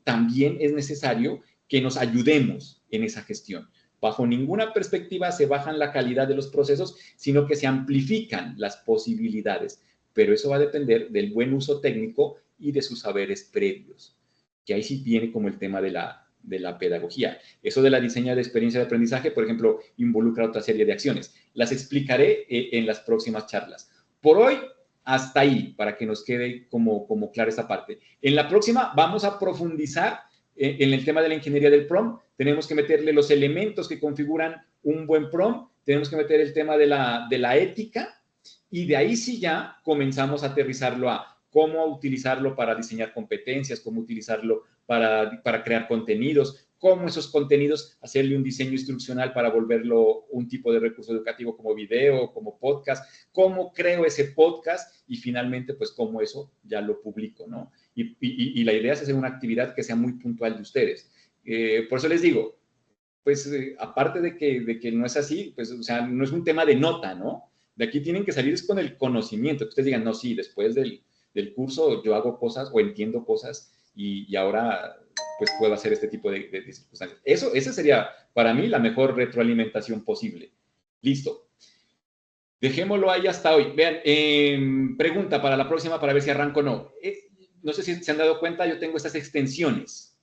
también es necesario que nos ayudemos en esa gestión. Bajo ninguna perspectiva se bajan la calidad de los procesos, sino que se amplifican las posibilidades. Pero eso va a depender del buen uso técnico y de sus saberes previos, que ahí sí viene como el tema de la pedagogía. Eso de la diseña de experiencia de aprendizaje, por ejemplo, involucra otra serie de acciones. Las explicaré en las próximas charlas. Por hoy, hasta ahí, para que nos quede como clara esta parte. En la próxima vamos a profundizar en el tema de la ingeniería del prompt. Tenemos que meterle los elementos que configuran un buen prompt, tenemos que meter el tema de la ética, y de ahí sí ya comenzamos a aterrizarlo a cómo utilizarlo para diseñar competencias, cómo utilizarlo para crear contenidos, cómo esos contenidos hacerle un diseño instruccional para volverlo un tipo de recurso educativo como video, como podcast, cómo creo ese podcast y finalmente pues cómo eso ya lo publico, ¿no? Y la idea es hacer una actividad que sea muy puntual de ustedes. Por eso les digo, pues aparte de que no es así, pues, o sea, no es un tema de nota, ¿no? De aquí tienen que salir es con el conocimiento, que ustedes digan, no, sí, después del curso yo hago cosas o entiendo cosas y ahora pues puedo hacer este tipo de circunstancias. Esa sería para mí la mejor retroalimentación posible. Listo. Dejémoslo ahí hasta hoy. Vean, pregunta para la próxima para ver si arranco o no. No sé si se han dado cuenta, yo tengo estas extensiones.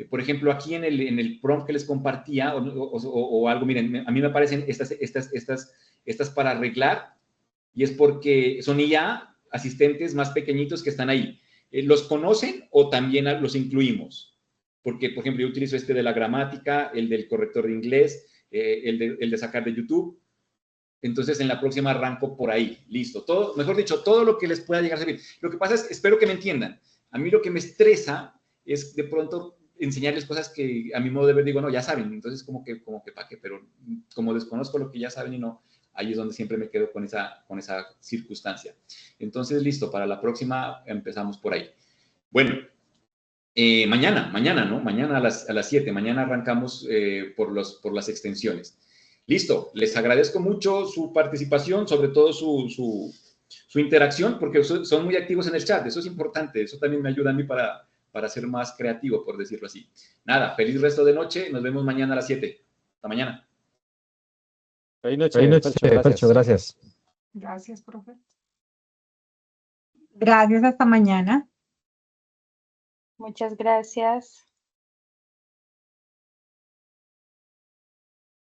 Por ejemplo, aquí en el prompt que les compartía o algo, miren, a mí me aparecen estas para arreglar y es porque son IA asistentes más pequeñitos que están ahí. ¿Los conocen o también los incluimos? Porque, por ejemplo, yo utilizo este de la gramática, el del corrector de inglés, el de sacar de YouTube. Entonces, en la próxima arranco por ahí. Listo. Todo, mejor dicho, todo lo que les pueda llegar a servir. Lo que pasa es, espero que me entiendan. A mí lo que me estresa es de pronto enseñarles cosas que a mi modo de ver digo, no, ya saben. Entonces, como que ¿para qué? Pero como desconozco lo que ya saben y no, ahí es donde siempre me quedo con esa circunstancia. Entonces, listo. Para la próxima empezamos por ahí. Bueno, mañana, ¿no? Mañana a las 7. Mañana arrancamos por las extensiones. Listo, les agradezco mucho su participación, sobre todo su interacción, porque son muy activos en el chat, eso es importante, eso también me ayuda a mí para ser más creativo, por decirlo así. Nada, feliz resto de noche, nos vemos mañana a las 7. Hasta mañana. Feliz noche, Fercho, gracias. Gracias, profe. Gracias, hasta mañana. Muchas gracias.